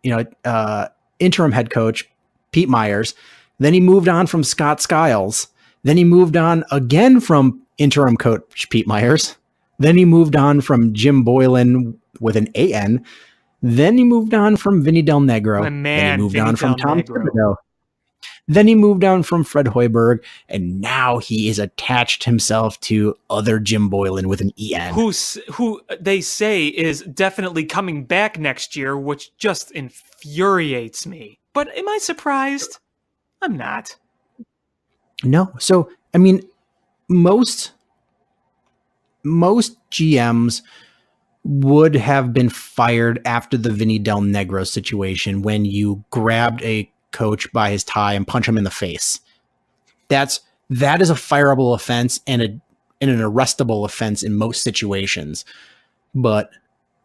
head coach Pete Myers. Then he moved on from Scott Skiles. Then he moved on again from interim coach Pete Myers. Then he moved on from Jim Boylan with an AN. Then he moved on from Vinny Del Negro.
My man,
then he moved
Vinny
on from
Del
Tom
Negro.
Thibodeau. Then he moved on from Fred Hoiberg, and now he is attached himself to other Jim Boylan with an EN.
Who they say is definitely coming back next year, which just infuriates me. But am I surprised? I'm not.
No. So, I mean, most GMs would have been fired after the Vinny Del Negro situation when you grabbed a coach by his tie and punch him in the face. That is a fireable offense and an arrestable offense in most situations. But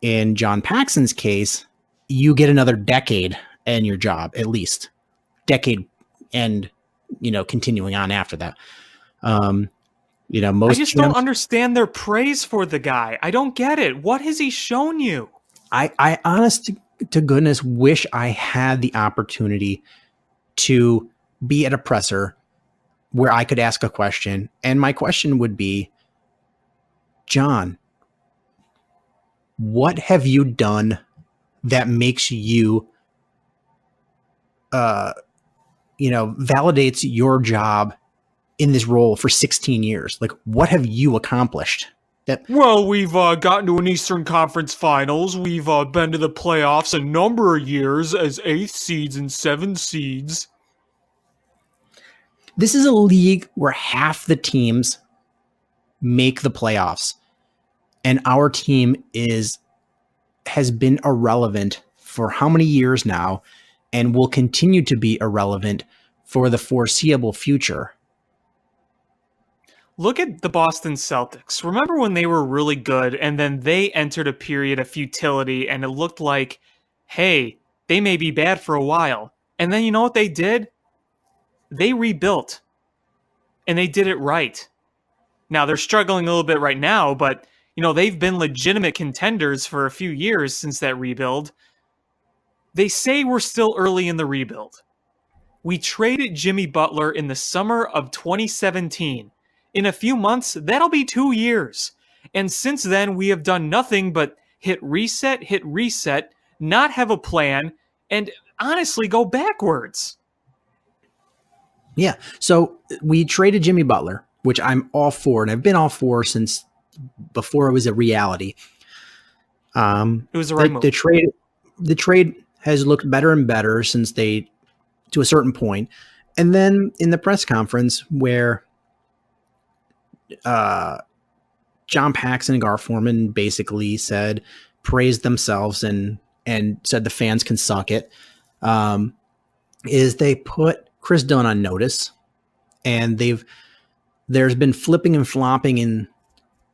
in John Paxson's case, you get another decade in your job, at least decade, and continuing on after that. Most
I just don't understand their praise for the guy. I don't get it. What has he shown you?
I honest to goodness wish I had the opportunity to be at a presser where I could ask a question. And my question would be, John, what have you done that makes you, validates your job in this role for 16 years? Like, what have you accomplished?
Well, we've gotten to an Eastern Conference Finals. We've been to the playoffs a number of years as 8th seeds and 7th seeds.
This is a league where half the teams make the playoffs, and our team has been irrelevant for how many years now, and will continue to be irrelevant for the foreseeable future.
Look at the Boston Celtics. Remember when they were really good and then they entered a period of futility and it looked like, hey, they may be bad for a while. And then you know what they did? They rebuilt. And they did it right. Now they're struggling a little bit right now, but they've been legitimate contenders for a few years since that rebuild. They say we're still early in the rebuild. We traded Jimmy Butler in the summer of 2017. In a few months, that'll be 2 years. And since then, we have done nothing but hit reset, not have a plan, and honestly go backwards.
Yeah. So we traded Jimmy Butler, which I'm all for, and I've been all for since before it was a reality.
It was the right move.
The trade has looked better and better since to a certain point. And then in the press conference where John Paxson and Gar Forman basically praised themselves and said the fans can suck it, is they put Chris Dunn on notice, and there's been flipping and flopping in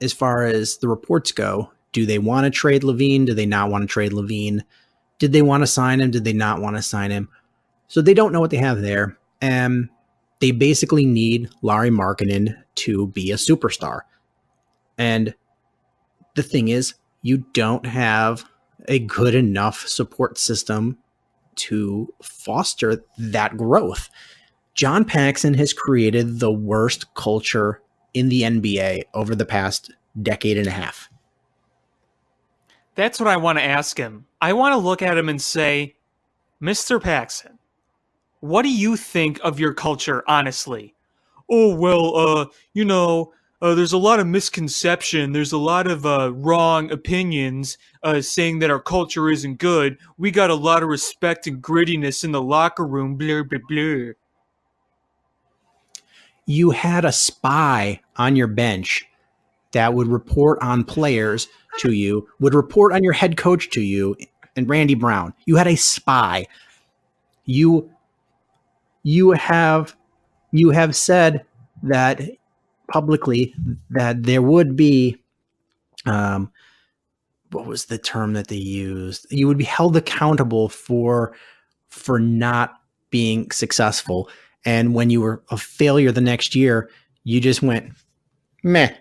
as far as the reports go. Do they want to trade Levine? Do they not want to trade Levine? Did they want to sign him? Did they not want to sign him? So they don't know what they have there. And they basically need Lauri Markkanen to be a superstar. And the thing is, you don't have a good enough support system to foster that growth. John Paxson has created the worst culture in the NBA over the past decade and a half.
That's what I want to ask him. I want to look at him and say, Mr. Paxson, what do you think of your culture, honestly? Oh, well, there's a lot of misconception. There's a lot of wrong opinions saying that our culture isn't good. We got a lot of respect and grittiness in the locker room, blah, blah, blah.
You had a spy on your bench that would report on players to you, would report on your head coach to you, and Randy Brown. You had a spy. You have said that publicly that there would be, what was the term that they used? You would be held accountable for not being successful. And when you were a failure the next year, you just went, meh.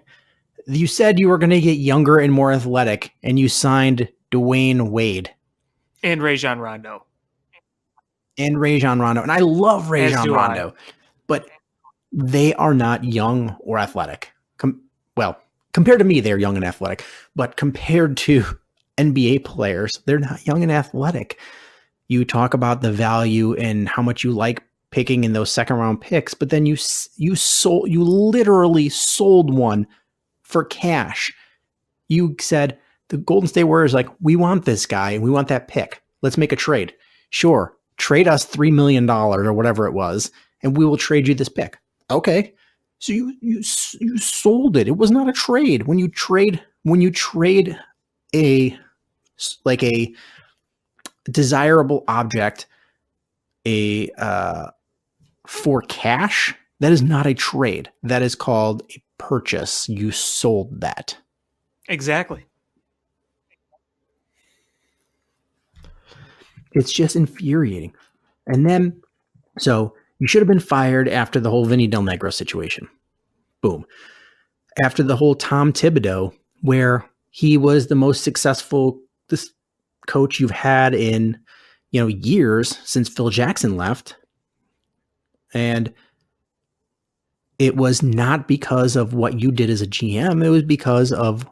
You said you were going to get younger and more athletic, and you signed Dwayne Wade.
And Rajon Rondo.
And Rajon Rondo. And I love Rajon Rondo. But they are not young or athletic. Compared to me, they're young and athletic. But compared to NBA players, they're not young and athletic. You talk about the value and how much you like picking in those second round picks, but then you literally sold one for cash. You said the Golden State Warriors like, we want this guy and we want that pick. Let's make a trade. Sure, trade us $3 million or whatever it was, and we will trade you this pick. Okay, so you sold it. It was not a trade. When you trade a desirable object for cash, that is not a trade. That is called a purchase. You sold that.
Exactly.
It's just infuriating. And then, so you should have been fired after the whole Vinny Del Negro situation. Boom. After the whole Tom Thibodeau, where he was the most successful coach you've had in, years since Phil Jackson left. And it was not because of what you did as a GM. It was because of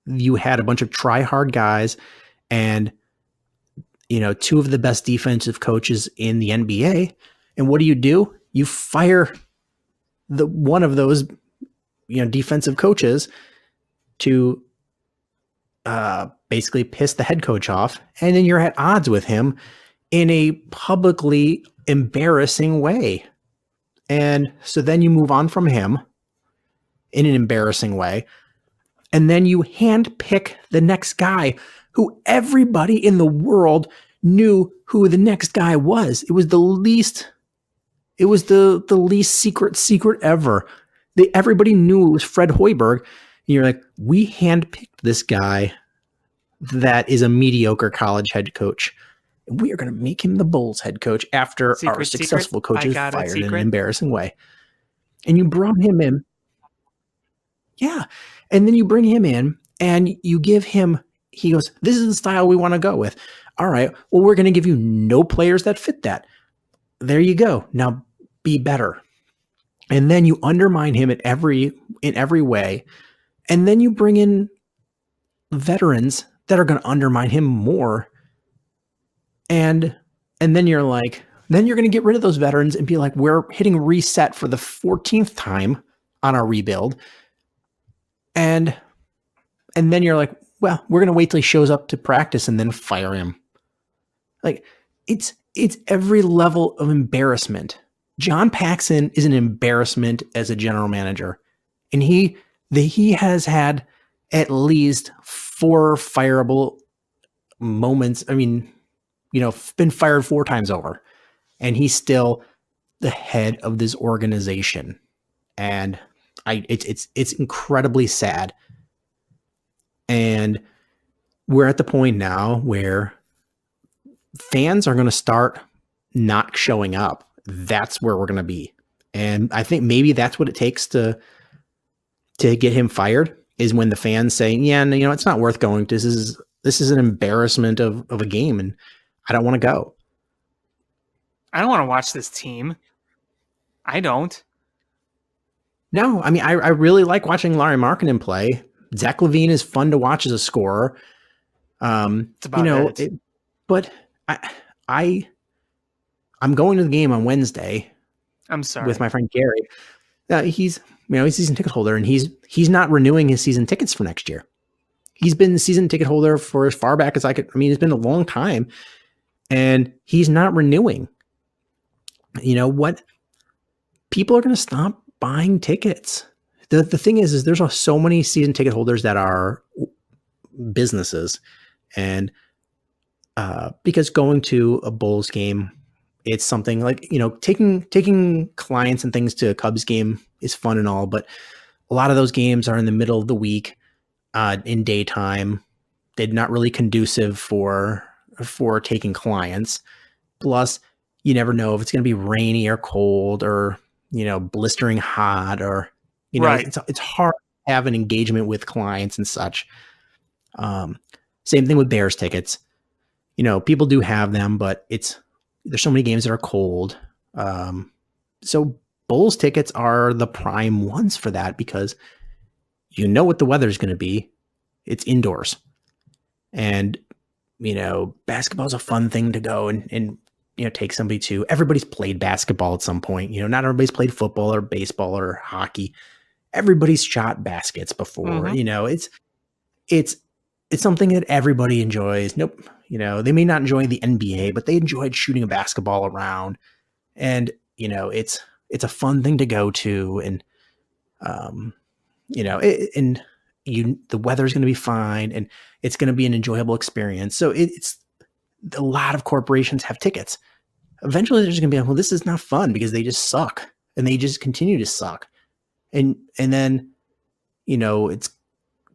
you had a bunch of try-hard guys and, two of the best defensive coaches in the NBA. And what do? You fire one of those, defensive coaches to basically piss the head coach off. And then you're at odds with him in a publicly embarrassing way. And so then you move on from him in an embarrassing way. And then you handpick the next guy who everybody in the world knew who the next guy was. It was the least secret ever. Everybody knew it was Fred Hoiberg. And you're like, we handpicked this guy that is a mediocre college head coach. And we are going to make him the Bulls head coach after our successful coach is fired in an embarrassing way. And you brought him in. Yeah. And then you bring him in and you give him, he goes, this is the style we want to go with. All right. Well, we're going to give you no players that fit that. There you go. Now be better. And then you undermine him in every way. And then you bring in veterans that are going to undermine him more. And then you're like, then you're going to get rid of those veterans and be like, we're hitting reset for the 14th time on our rebuild. And then you're like, well, we're going to wait till he shows up to practice and then fire him. Like it's every level of embarrassment. John Paxson is an embarrassment as a general manager. And he has had at least 4 fireable moments. I mean, been fired 4 times over, and he's still the head of this organization. And it's incredibly sad. And we're at the point now where fans are going to start not showing up. That's where we're going to be. And I think maybe that's what it takes to get him fired, is when the fans say, yeah, no, it's not worth going. This is an embarrassment of a game, and I don't want to go.
I don't want to watch this team. I don't.
No, I mean, I really like watching Lauri Markkanen play. Zach LaVine is fun to watch as a scorer.
It's about it.
But I'm going to the game on Wednesday.
I'm sorry.
With my friend Gary. He's a season ticket holder, and he's not renewing his season tickets for next year. He's been the season ticket holder for as far back as I could. I mean, it's been a long time, and he's not renewing. You know what? People are going to stop buying tickets. The thing is there's so many season ticket holders that are businesses, and because going to a Bulls game, it's something like, taking clients and things to a Cubs game is fun and all, but a lot of those games are in the middle of the week, in daytime. They're not really conducive for taking clients. Plus, you never know if it's going to be rainy or cold or, blistering hot or,
Right.
it's hard to have an engagement with clients and such. Same thing with Bears tickets. People do have them, but there's so many games that are cold. So Bulls tickets are the prime ones for that because what the weather's going to be. It's indoors. And, basketball is a fun thing to go and take somebody to. Everybody's played basketball at some point. Not everybody's played football or baseball or hockey. Everybody's shot baskets before.
Mhm.
It's something that everybody enjoys. Nope. They may not enjoy the NBA, but they enjoyed shooting a basketball around. And, it's a fun thing to go to. And, the weather's going to be fine and it's going to be an enjoyable experience. So it's a lot of corporations have tickets. Eventually they're just going to be like, well, this is not fun because they just suck and they just continue to suck. And then, it's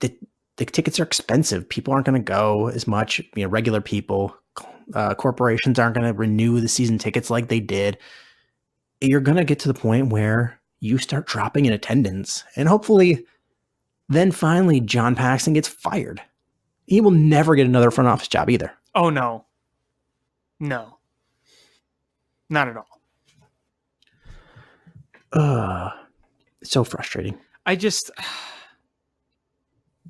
the tickets are expensive. People aren't going to go as much, regular people, corporations aren't going to renew the season tickets like they did. You're going to get to the point where you start dropping in attendance and hopefully then finally John Paxson gets fired. He will never get another front office job either.
Oh, no. No. Not at all.
So frustrating.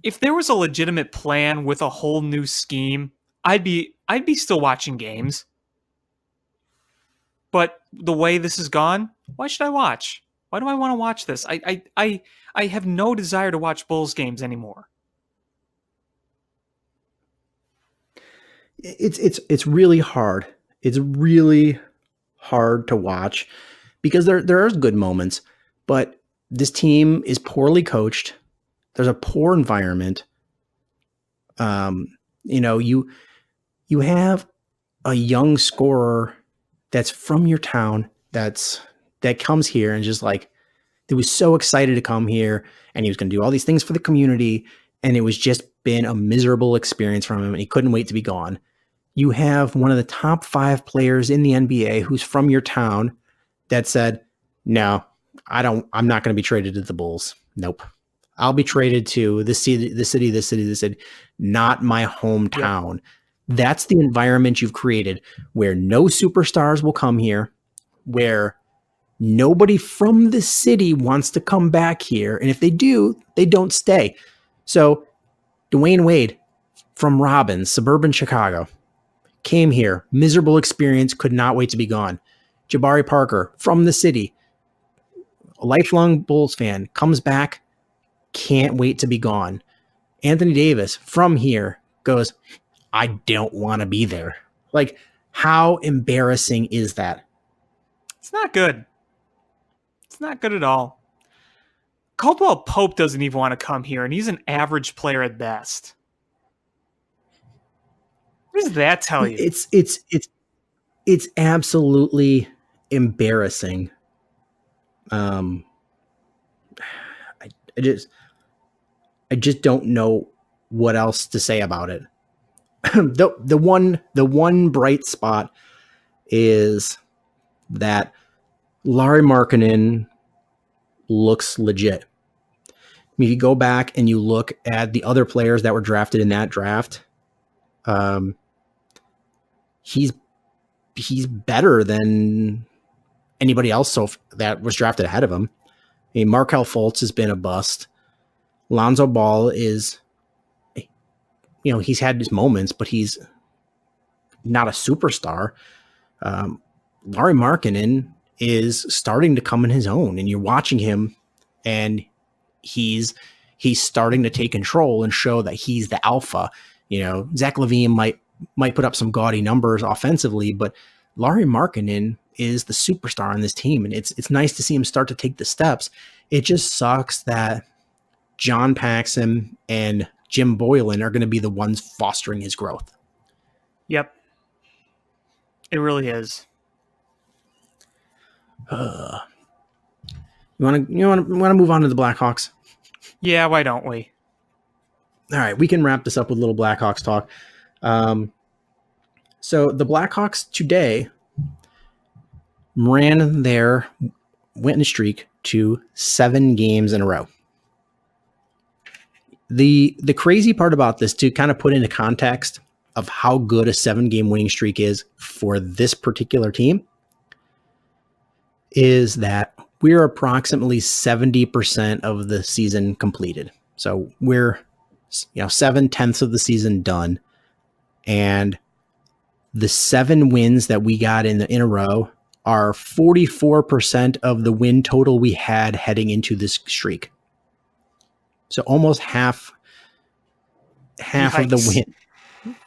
If there was a legitimate plan with a whole new scheme, I'd be still watching games. But the way this has gone, why should I watch? Why do I want to watch this? I have no desire to watch Bulls games anymore.
It's really hard. It's really hard to watch because there are good moments, but this team is poorly coached. There's a poor environment. You have a young scorer that's from your town that comes here and just like, he was so excited to come here and he was going to do all these things for the community. And it was just been a miserable experience from him and he couldn't wait to be gone. You have one of the top 5 players in the NBA who's from your town that said, no, I'm not going to be traded to the Bulls. Nope. I'll be traded to the city, not my hometown. Yep. That's the environment you've created where no superstars will come here, where nobody from the city wants to come back here. And if they do, they don't stay. So Dwayne Wade from Robbins, suburban Chicago, came here, miserable experience, could not wait to be gone. Jabari Parker from the city, a lifelong Bulls fan, comes back, can't wait to be gone. Anthony Davis from here goes, I don't want to be there. Like, how embarrassing is that?
It's not good. It's not good at all. Caldwell Pope doesn't even want to come here, and he's an average player at best. What does that tell you?
It's absolutely embarrassing. I just don't know what else to say about it. The one bright spot is that Lauri Markkanen looks legit. I mean, if you go back and you look at the other players that were drafted in that draft, he's better than anybody else that was drafted ahead of him. I mean, Markelle Fultz has been a bust. Lonzo Ball is, he's had his moments, but he's not a superstar. Lauri Markkanen is starting to come in his own, and you're watching him, and he's starting to take control and show that he's the alpha. Zach LaVine might put up some gaudy numbers offensively, but Lauri Markkanen is the superstar on this team, and it's nice to see him start to take the steps. It just sucks that John Paxson and Jim Boylan are going to be the ones fostering his growth.
Yep. It really is.
You want to move on to the Blackhawks?
Yeah, why don't we?
All right, we can wrap this up with a little Blackhawks talk. So the Blackhawks today ran their winning streak to 7 games in a row. The crazy part about this, to kind of put into context of how good a 7-game winning streak is for this particular team, is that we're approximately 70% of the season completed. So we're 7/10 of the season done. And the 7 wins that we got in a row are 44% of the win total we had heading into this streak. So almost half of the
Yikes.
win.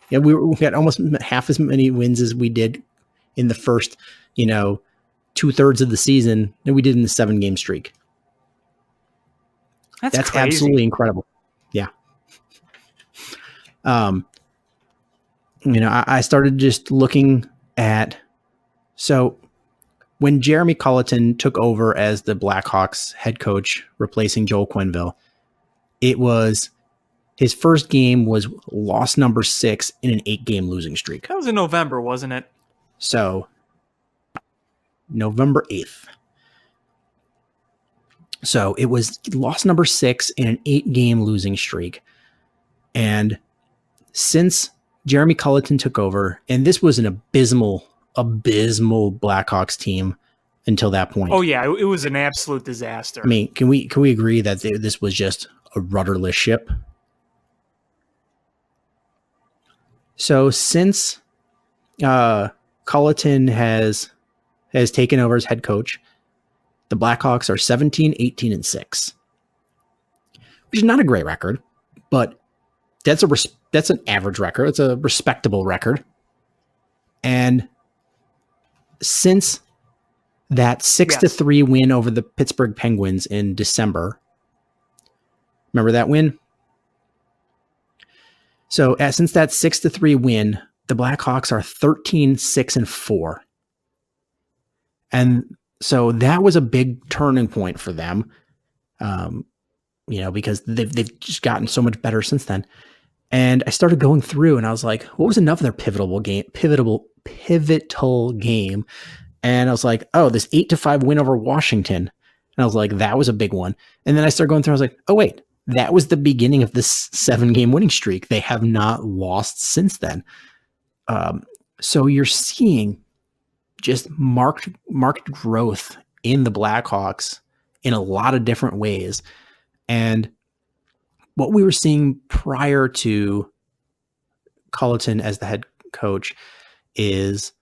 Yeah, we had almost half as many wins as we did in the first, 2/3 of the season than we did in the 7-game streak. That's
crazy.
absolutely incredible. Yeah. I started just looking at, so when Jeremy Colleton took over as the Blackhawks head coach, replacing Joel Quenneville, it was his first game was loss number 6 in an 8-game losing streak.
That was in November, wasn't it?
So November 8th. So it was loss number 6 in an 8-game losing streak. And since Jeremy Colleton took over, and this was an abysmal Blackhawks team until that point.
Oh yeah, it was an absolute disaster.
I mean, can we agree that this was just a rudderless ship? So since Colleton has taken over as head coach, the Blackhawks are 17, 18, and 6, which is not a great record, but that's an average record. It's a respectable record. And since that 6-3 win over the Pittsburgh Penguins in December, remember that win? So since that 6-3 win, the Blackhawks are 13, 6, and 4. And so that was a big turning point for them, because they've just gotten so much better since then. And I started going through, and I was like, what was another pivotal game? And I was like, oh, this 8-5 win over Washington. And I was like, that was a big one. And then I started going through, I was like, oh, wait, that was the beginning of this 7-game winning streak. They have not lost since then. So you're seeing just marked growth in the Blackhawks in a lot of different ways. And what we were seeing prior to Colleton as the head coach is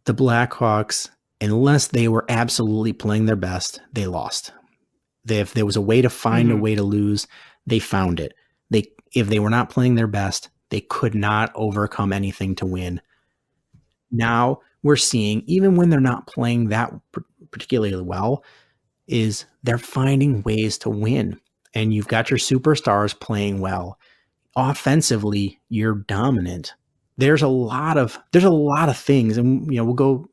the Blackhawks, unless they were absolutely playing their best, they lost. If there was a way to find a way to lose, they found it. If they were not playing their best, they could not overcome anything to win. Now we're seeing, even when they're not playing that particularly well, is they're finding ways to win. And you've got your superstars playing well. Offensively, you're dominant. There's a lot of things, and we'll go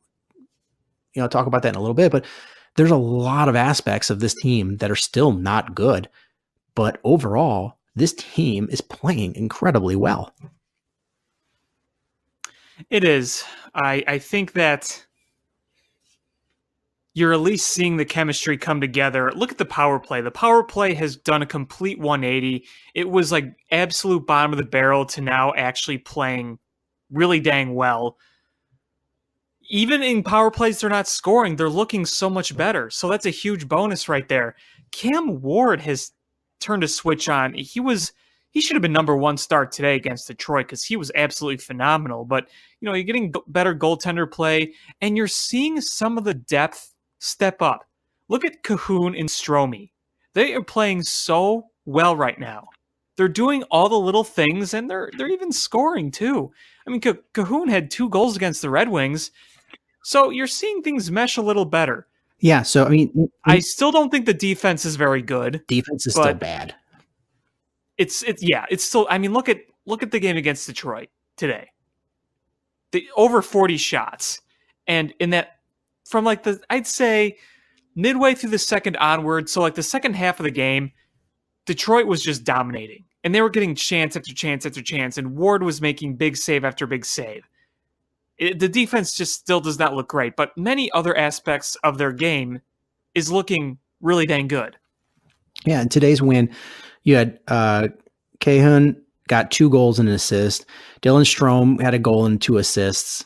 talk about that in a little bit, but there's a lot of aspects of this team that are still not good. But overall, this team is playing incredibly well.
It is. I think that you're at least seeing the chemistry come together. Look at the power play. The power play has done a complete 180. It was like absolute bottom of the barrel to now actually playing really dang well. Even in power plays they're not scoring, they're looking so much better. So that's a huge bonus right there. Cam Ward has turned a switch on. He should have been number 1 start today against Detroit because he was absolutely phenomenal. But, you're getting better goaltender play, and you're seeing some of the depth step up. Look at Cahoon and Stromey. They are playing so well right now. They're doing all the little things, and they're even scoring too. I mean, Cahoon had 2 goals against the Red Wings, so you're seeing things mesh a little better.
Yeah, so I mean,
I still don't think the defense is very good.
Defense is still bad.
It's still. I mean, look at the game against Detroit today. The over 40 shots, and in that, from I'd say midway through the second onward, so the second half of the game, Detroit was just dominating, and they were getting chance after chance after chance, and Ward was making big save after big save. The defense just still does not look great, but many other aspects of their game is looking really dang good.
Yeah, in today's win, you had Cahun got 2 goals and an assist. Dylan Strome had a goal and 2 assists.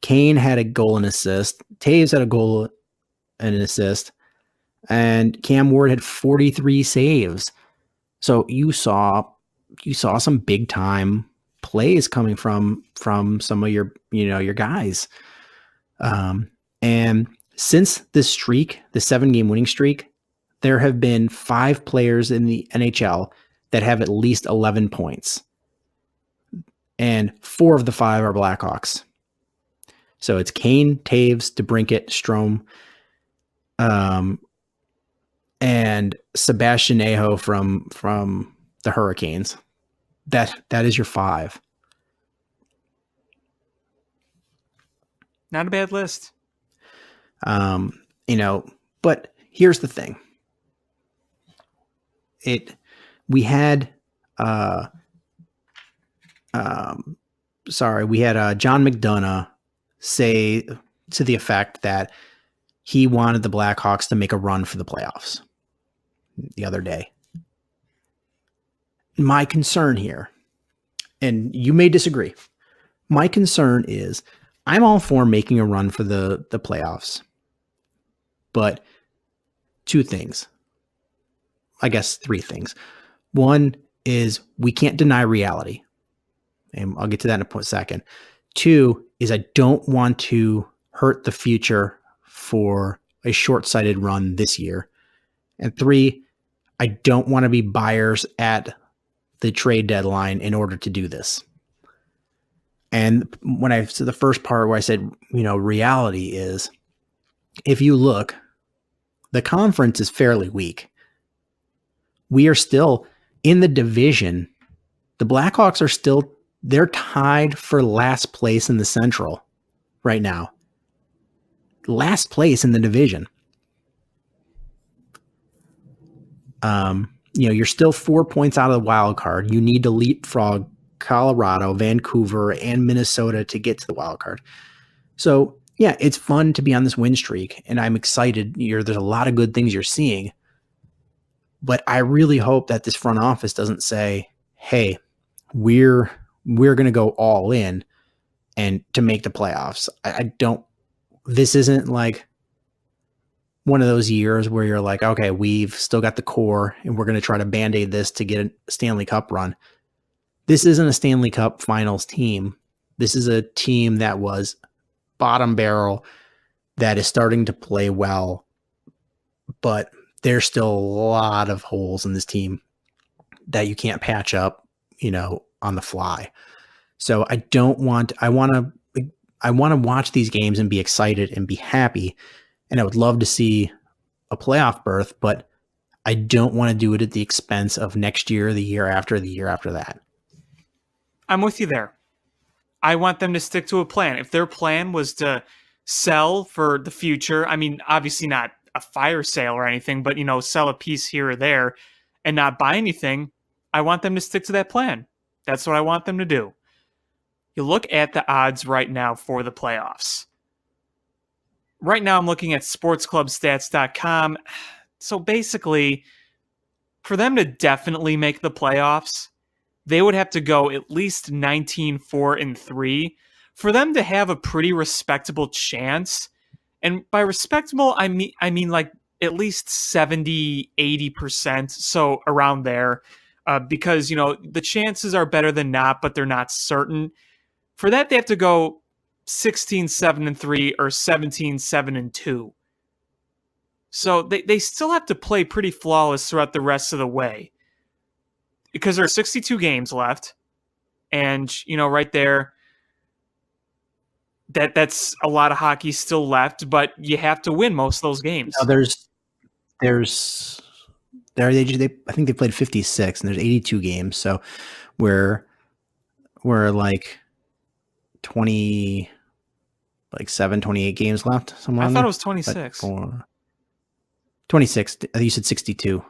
Kane had a goal and assist. Taves had a goal and an assist. And Cam Ward had 43 saves. So you saw some big time plays coming from some of your guys. And since this streak, the 7-game winning streak, there have been 5 players in the NHL that have at least 11 points. And 4 of the 5 are Blackhawks. So it's Kane, Taves, DeBrincat, Strome, and Sebastian Aho from the Hurricanes. That is your 5.
Not a bad list.
But here's the thing. We had John McDonough say to the effect that he wanted the Blackhawks to make a run for the playoffs the other day. My concern here, and you may disagree, my concern is I'm all for making a run for the playoffs. But 2 things. I guess 3 things. One is we can't deny reality. And I'll get to that in a second. 2 is I don't want to hurt the future for a short-sighted run this year. And 3, I don't want to be buyers at the trade deadline in order to do this. And when I said the first part where I said, reality is, if you look, the conference is fairly weak. We are still in the division. The Blackhawks are they're tied for last place in the Central right now. Last place in the division. You're still 4 points out of the wild card. You need to leapfrog Colorado, Vancouver, and Minnesota to get to the wild card. So, yeah, it's fun to be on this win streak, and I'm excited. There's a lot of good things you're seeing. But I really hope that this front office doesn't say, hey, we're going to go all in and to make the playoffs. This isn't like one of those years where you're like, okay, we've still got the core and we're going to try to Band-Aid this to get a Stanley Cup run. This isn't a Stanley Cup Finals team. This is a team that was bottom barrel, that is starting to play well, but there's still a lot of holes in this team that you can't patch up, on the fly. So I want to watch these games and be excited and be happy. And I would love to see a playoff berth, but I don't want to do it at the expense of next year, the year after that.
I'm with you there. I want them to stick to a plan. If their plan was to sell for the future, I mean, obviously not a fire sale or anything, but, sell a piece here or there and not buy anything, I want them to stick to that plan. That's what I want them to do. You look at the odds right now for the playoffs. Right now I'm looking at sportsclubstats.com. So basically, for them to definitely make the playoffs, they would have to go at least 19-4-3 for them to have a pretty respectable chance. And by respectable, I mean like at least 70-80%, so around there, because the chances are better than not, but they're not certain. For that, they have to go 16-7-3 or 17-7-2. So they still have to play pretty flawless throughout the rest of the way, because there are 62 games left, and right there, that's a lot of hockey still left, but you have to win most of those games.
Now I think they played 56, and there's 82 games, so we're like 28 games left.
I thought it was 26.
26. I think you said 62.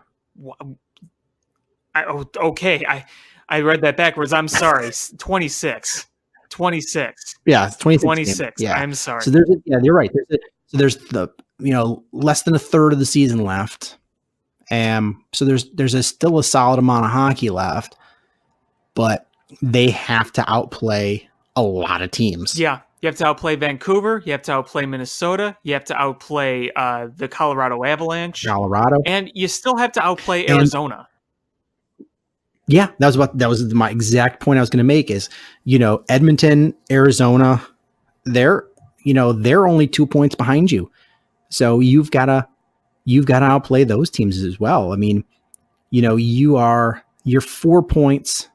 Okay, I read that backwards. I'm sorry. 26. 26.
Yeah, it's 26.
26.
Yeah.
I'm sorry.
So you're right. There's the less than a third of the season left. So there's still a solid amount of hockey left, but they have to outplay a lot of teams.
Yeah. You have to outplay Vancouver. You have to outplay Minnesota. You have to outplay the Colorado Avalanche.
Colorado.
And you still have to outplay Arizona.
Yeah, that was my exact point I was going to make is, Edmonton, Arizona, they're only 2 points behind you. So you've got to outplay those teams as well. I mean, you're 4 points.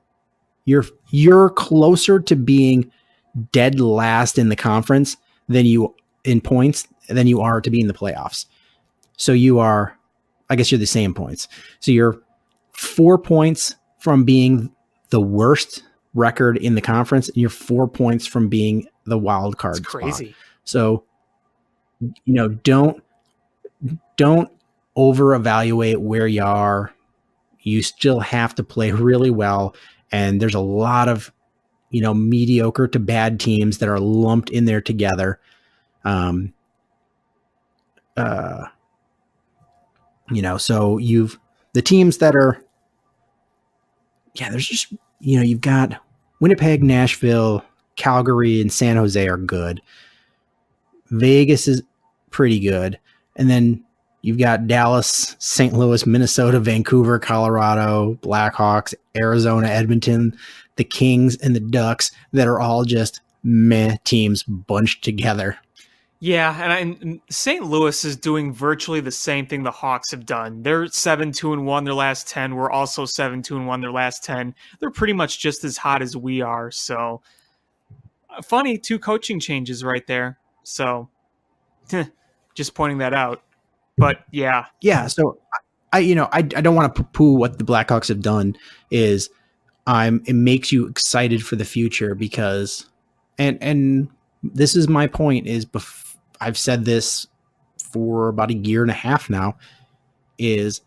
You're closer to being dead last in the conference than you are to be in the playoffs. So I guess you're the same points. So you're 4 points from being the worst record in the conference, and you're 4 points from being the wild card.
It's crazy.
Spot. So, don't over evaluate where you are. You still have to play really well. And there's a lot of, mediocre to bad teams that are lumped in there together. So the teams that are, there's just, you've got Winnipeg, Nashville, Calgary, and San Jose are good. Vegas is pretty good. And then you've got Dallas, St. Louis, Minnesota, Vancouver, Colorado, Blackhawks, Arizona, Edmonton, the Kings, and the Ducks that are all just meh teams bunched together.
Yeah, and St. Louis is doing virtually the same thing the Hawks have done. They're 7-2-1 their last 10. We're also 7-2-1 their last 10. They're pretty much just as hot as we are. So funny, 2 coaching changes right there. So just pointing that out. But yeah.
Yeah, so I don't want to poo-poo what the Blackhawks have done. It makes you excited for the future because and this is my point is I've said this for about a year and a half now, is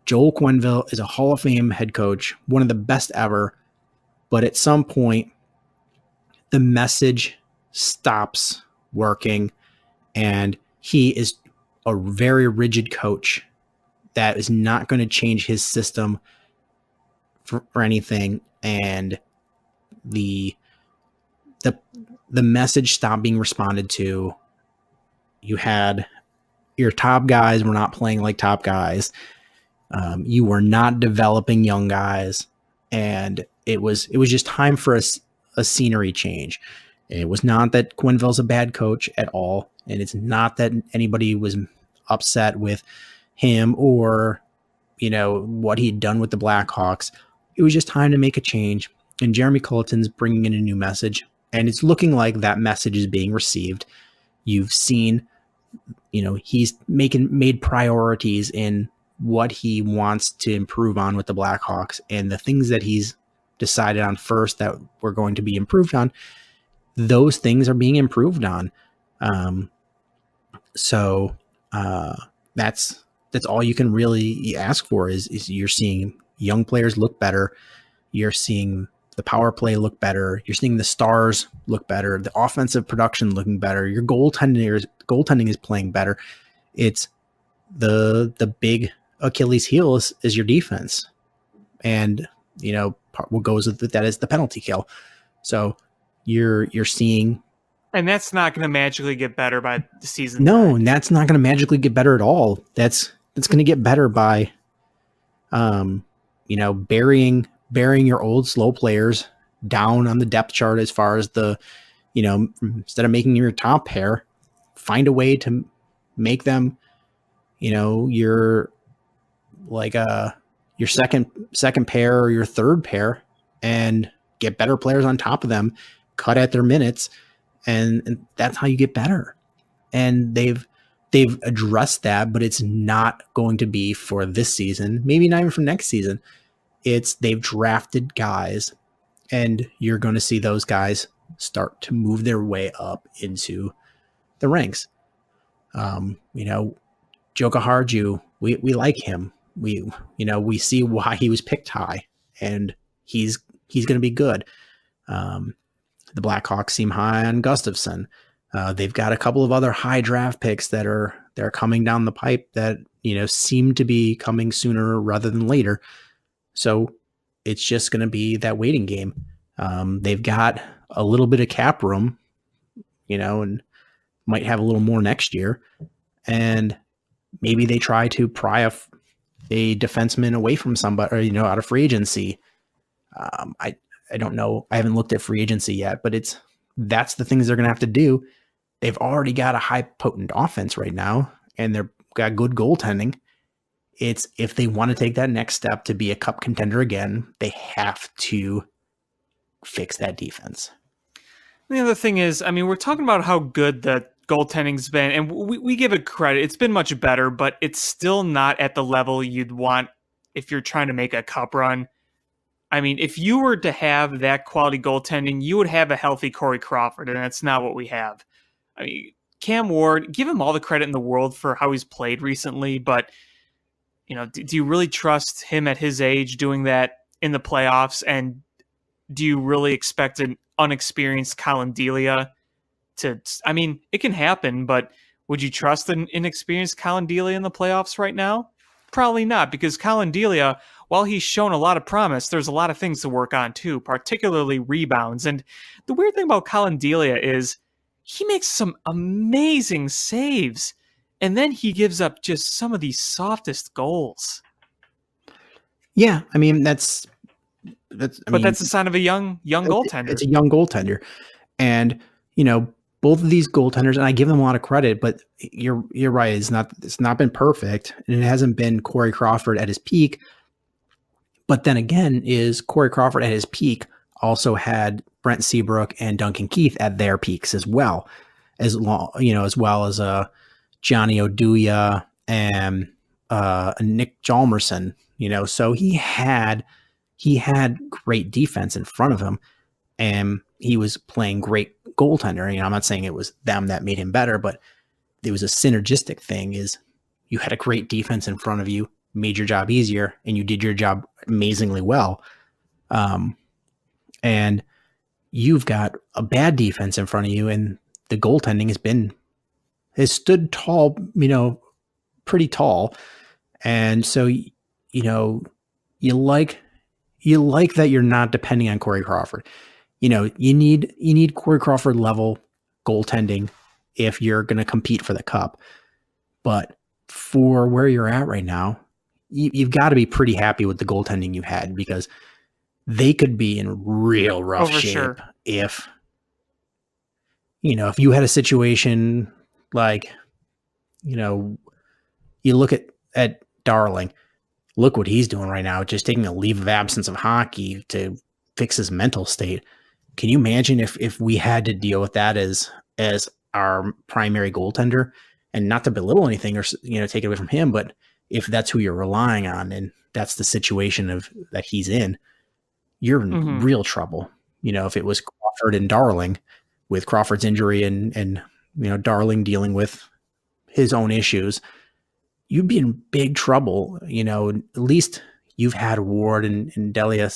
Joel Quenneville is a Hall of Fame head coach, one of the best ever, but at some point the message stops working and he is a very rigid coach that is not going to change his system for anything. And the message stopped being responded to. You had your top guys were not playing like top guys. You were not developing young guys, and it was just time for a scenery change. It was not that Quenneville's a bad coach at all, and it's not that anybody was upset with him or what he'd done with the Blackhawks. It was just time to make a change, and Jeremy Colleton's bringing in a new message, and it's looking like that message is being received. You've seen, he's made priorities in what he wants to improve on with the Blackhawks, and the things that he's decided on first that were going to be improved on, those things are being improved on. So that's all you can really ask for is you're seeing young players look better. You're seeing the power play look better. You're seeing the stars look better. The offensive production looking better. Your goaltending is playing better. It's the big Achilles heel is your defense. And, what goes with that is the penalty kill. So you're seeing.
And that's not going to magically get better by the season.
No, and that's not going to magically get better at all. That's going to get better by, burying your old slow players down on the depth chart as far as the, instead of making your top pair, find a way to make them, your second pair or your third pair and get better players on top of them, cut at their minutes. And that's how you get better. And they've addressed that, but it's not going to be for this season, maybe not even for next season. They've drafted guys, and you're going to see those guys start to move their way up into the ranks. Joka Harju, we like him. We see why he was picked high, and he's going to be good. The Blackhawks seem high on Gustafson. They've got a couple of other high draft picks that are coming down the pipe that seem to be coming sooner rather than later. So it's just going to be that waiting game. They've got a little bit of cap room, and might have a little more next year. And maybe they try to pry a defenseman away from somebody, or, out of free agency. I don't know. I haven't looked at free agency yet, but that's the things they're going to have to do. They've already got a high potent offense right now, and they've got good goaltending. It's if they want to take that next step to be a cup contender again, they have to fix that defense.
The other thing is, we're talking about how good the goaltending's been, and we give it credit. It's been much better, but it's still not at the level you'd want if you're trying to make a cup run. If you were to have that quality goaltending, you would have a healthy Corey Crawford, and that's not what we have. Cam Ward, give him all the credit in the world for how he's played recently, but do you really trust him at his age doing that in the playoffs? And do you really expect an unexperienced Colin Delia to? It can happen, but would you trust an inexperienced Colin Delia in the playoffs right now? Probably not, because Colin Delia, while he's shown a lot of promise, there's a lot of things to work on too, particularly rebounds. And the weird thing about Colin Delia is he makes some amazing saves, and then he gives up just some of the softest goals.
Yeah, that's
a sign of a young goaltender.
It's a young goaltender, and both of these goaltenders, and I give them a lot of credit, but you're right. It's not been perfect, and it hasn't been Corey Crawford at his peak. But then again, is Corey Crawford at his peak also had Brent Seabrook and Duncan Keith at their peaks as well, as well as Johnny Oduya and Nick Hjalmarsson. So he had great defense in front of him, and he was playing great goaltender. I'm not saying it was them that made him better, but it was a synergistic thing. Is you had a great defense in front of you, made your job easier, and you did your job amazingly well. And you've got a bad defense in front of you, and the goaltending has stood tall, pretty tall. And so, you like that you're not depending on Corey Crawford. You need Corey Crawford level goaltending if you're going to compete for the cup. But for where you're at right now, you've got to be pretty happy with the goaltending you had, because they could be in real rough shape. Sure. If you had a situation like, you look at Darling, look what he's doing right now, just taking a leave of absence of hockey to fix his mental state. Can you imagine if we had to deal with that as our primary goaltender? And not to belittle anything or take it away from him, but if that's who you're relying on and that's the situation that he's in, you're in real trouble. If it was Crawford and Darling, with Crawford's injury and Darling dealing with his own issues, you'd be in big trouble. At least you've had Ward and Delia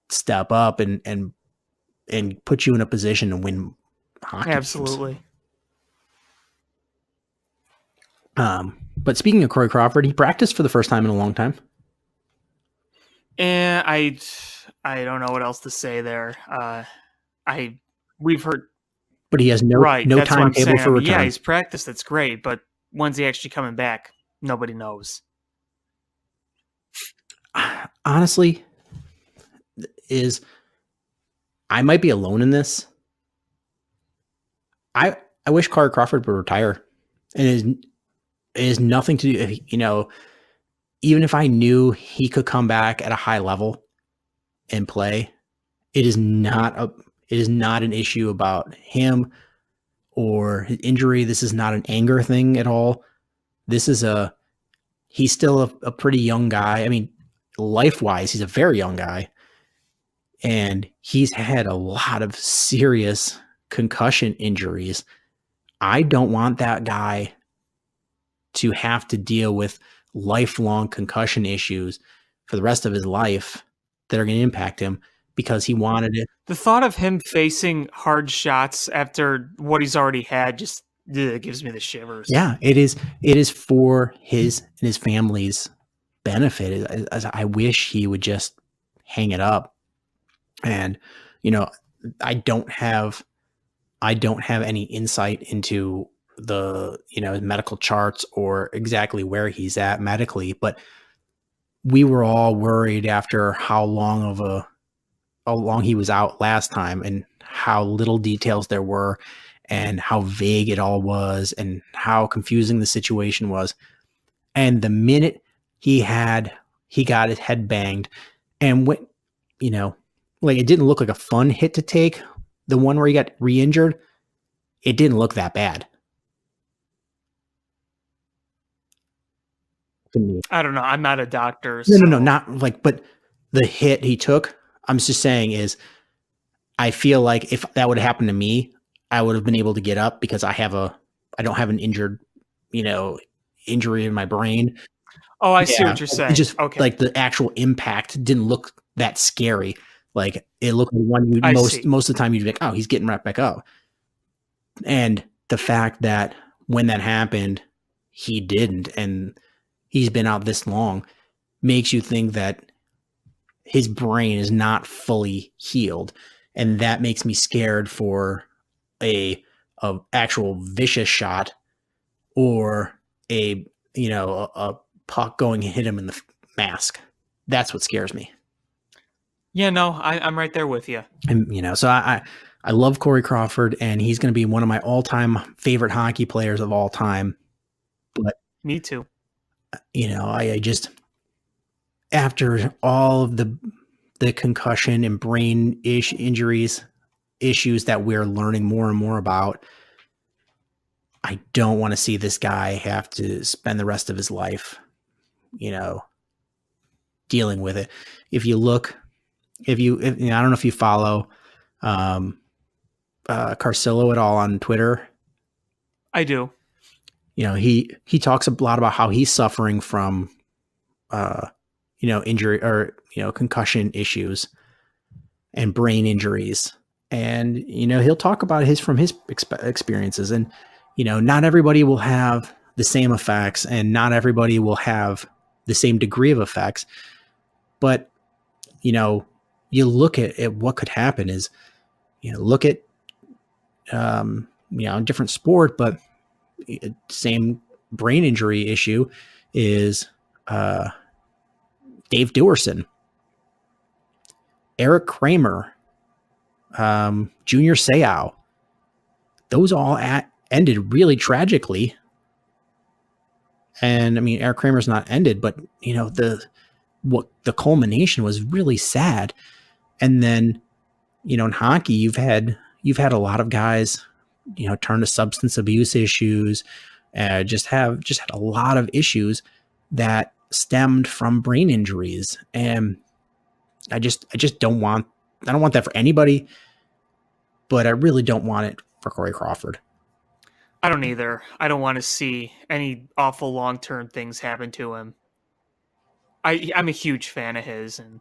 step up and put you in a position to win hockey
Absolutely.
games. But speaking of Corey Crawford, he practiced for the first time in a long time.
And I don't know what else to say there. We've heard,
but he has no timetable for return.
Yeah, he's practiced. That's great, but when's he actually coming back? Nobody knows.
Honestly, I might be alone in this. I wish Corey Crawford would retire, and it has nothing to do. Even if I knew he could come back at a high level and play, it is not an issue about him or his injury. This is not an anger thing at all. He's still a pretty young guy. Life-wise, he's a very young guy, and he's had a lot of serious concussion injuries. I don't want that guy to have to deal with lifelong concussion issues for the rest of his life that are going to impact him. because he wanted it.
The thought of him facing hard shots after what he's already had just gives me the shivers.
Yeah, it is. It is for his and his family's benefit. As I wish he would just hang it up. And I don't have any insight into the his medical charts or exactly where he's at medically, but we were all worried after how long he was out last time and how little details there were and how vague it all was and how confusing the situation was. And the minute he got his head banged and went, like it didn't look like a fun hit to take. The one where he got re-injured, it didn't look that bad. To me.
I don't know. I'm not a doctor.
No, not like, but the hit he took, I'm just saying is, I feel like if that would have happened to me, I would have been able to get up because I don't have an injured, injury in my brain.
Oh, I see what you're saying.
It just
okay.
Like the actual impact didn't look that scary. Like it looked like one you most of the time you'd be like, oh, he's getting right back up. And the fact that when that happened, he didn't, and he's been out this long, makes you think that his brain is not fully healed. And that makes me scared for a actual vicious shot or a puck going and hit him in the mask. That's what scares me.
Yeah, no, I'm right there with you.
And, so I love Corey Crawford, and he's going to be one of my all-time favorite hockey players of all time. But
me too.
I just, after all of the concussion and brain injuries issues that we're learning more and more about, I don't want to see this guy have to spend the rest of his life, dealing with it. If you look, I don't know if you follow Carcillo at all on Twitter.
I do.
He talks a lot about how he's suffering from, injury or, concussion issues and brain injuries. And, he'll talk about his experiences, and, not everybody will have the same effects and not everybody will have the same degree of effects. But, you look at what could happen is, look at, different sport, but same brain injury issue is Dave Duerson, Eric Kramer, Junior Seau. Those all ended really tragically. And I mean, Eric Kramer's not ended, but the culmination was really sad. And then, in hockey, you've had a lot of guys, turn to substance abuse issues, just had a lot of issues that stemmed from brain injuries. And I don't want that for anybody, but I really don't want it for Corey Crawford.
I don't either. I don't want to see any awful long-term things happen to him. I'm a huge fan of his, and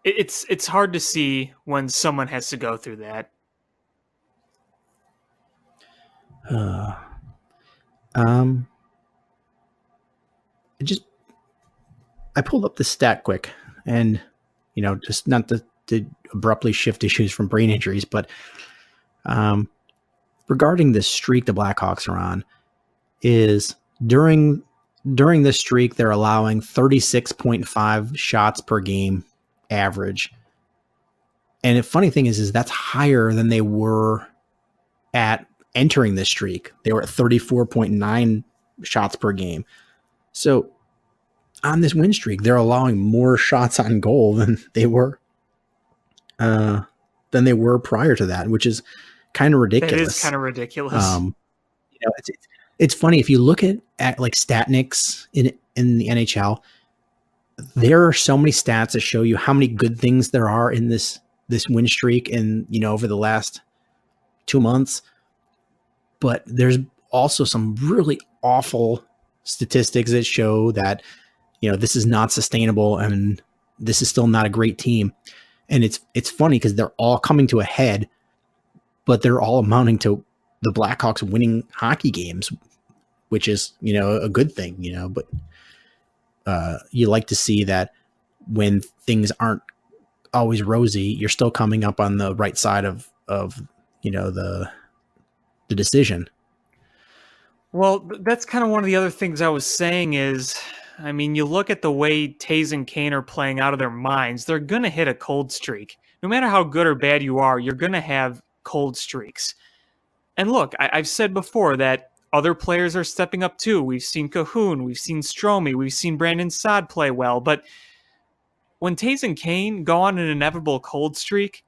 it's hard to see when someone has to go through that.
I pulled up the stat quick, and just not to abruptly shift issues from brain injuries, but regarding this streak the Blackhawks are on, is during this streak they're allowing 36.5 shots per game average. And the funny thing is that's higher than they were at entering this streak. They were at 34.9 shots per game. So on this win streak, they're allowing more shots on goal than they were prior to that, which is kind of ridiculous.
It is kind of ridiculous.
It's funny if you look at like Statniks in the NHL. There are so many stats that show you how many good things there are in this win streak, and over the last 2 months. But there's also some really awful statistics that show that this is not sustainable, and this is still not a great team. And it's funny because they're all coming to a head, but they're all amounting to the Blackhawks winning hockey games, which is, a good thing, but you like to see that when things aren't always rosy, you're still coming up on the right side of the decision.
Well, that's kind of one of the other things I was saying is, I mean, you look at the way Taze and Kane are playing out of their minds, they're going to hit a cold streak. No matter how good or bad you are, you're going to have cold streaks. And look, I've said before that other players are stepping up too. We've seen Cahoon, we've seen Stromey, we've seen Brandon Saad play well. But when Taze and Kane go on an inevitable cold streak,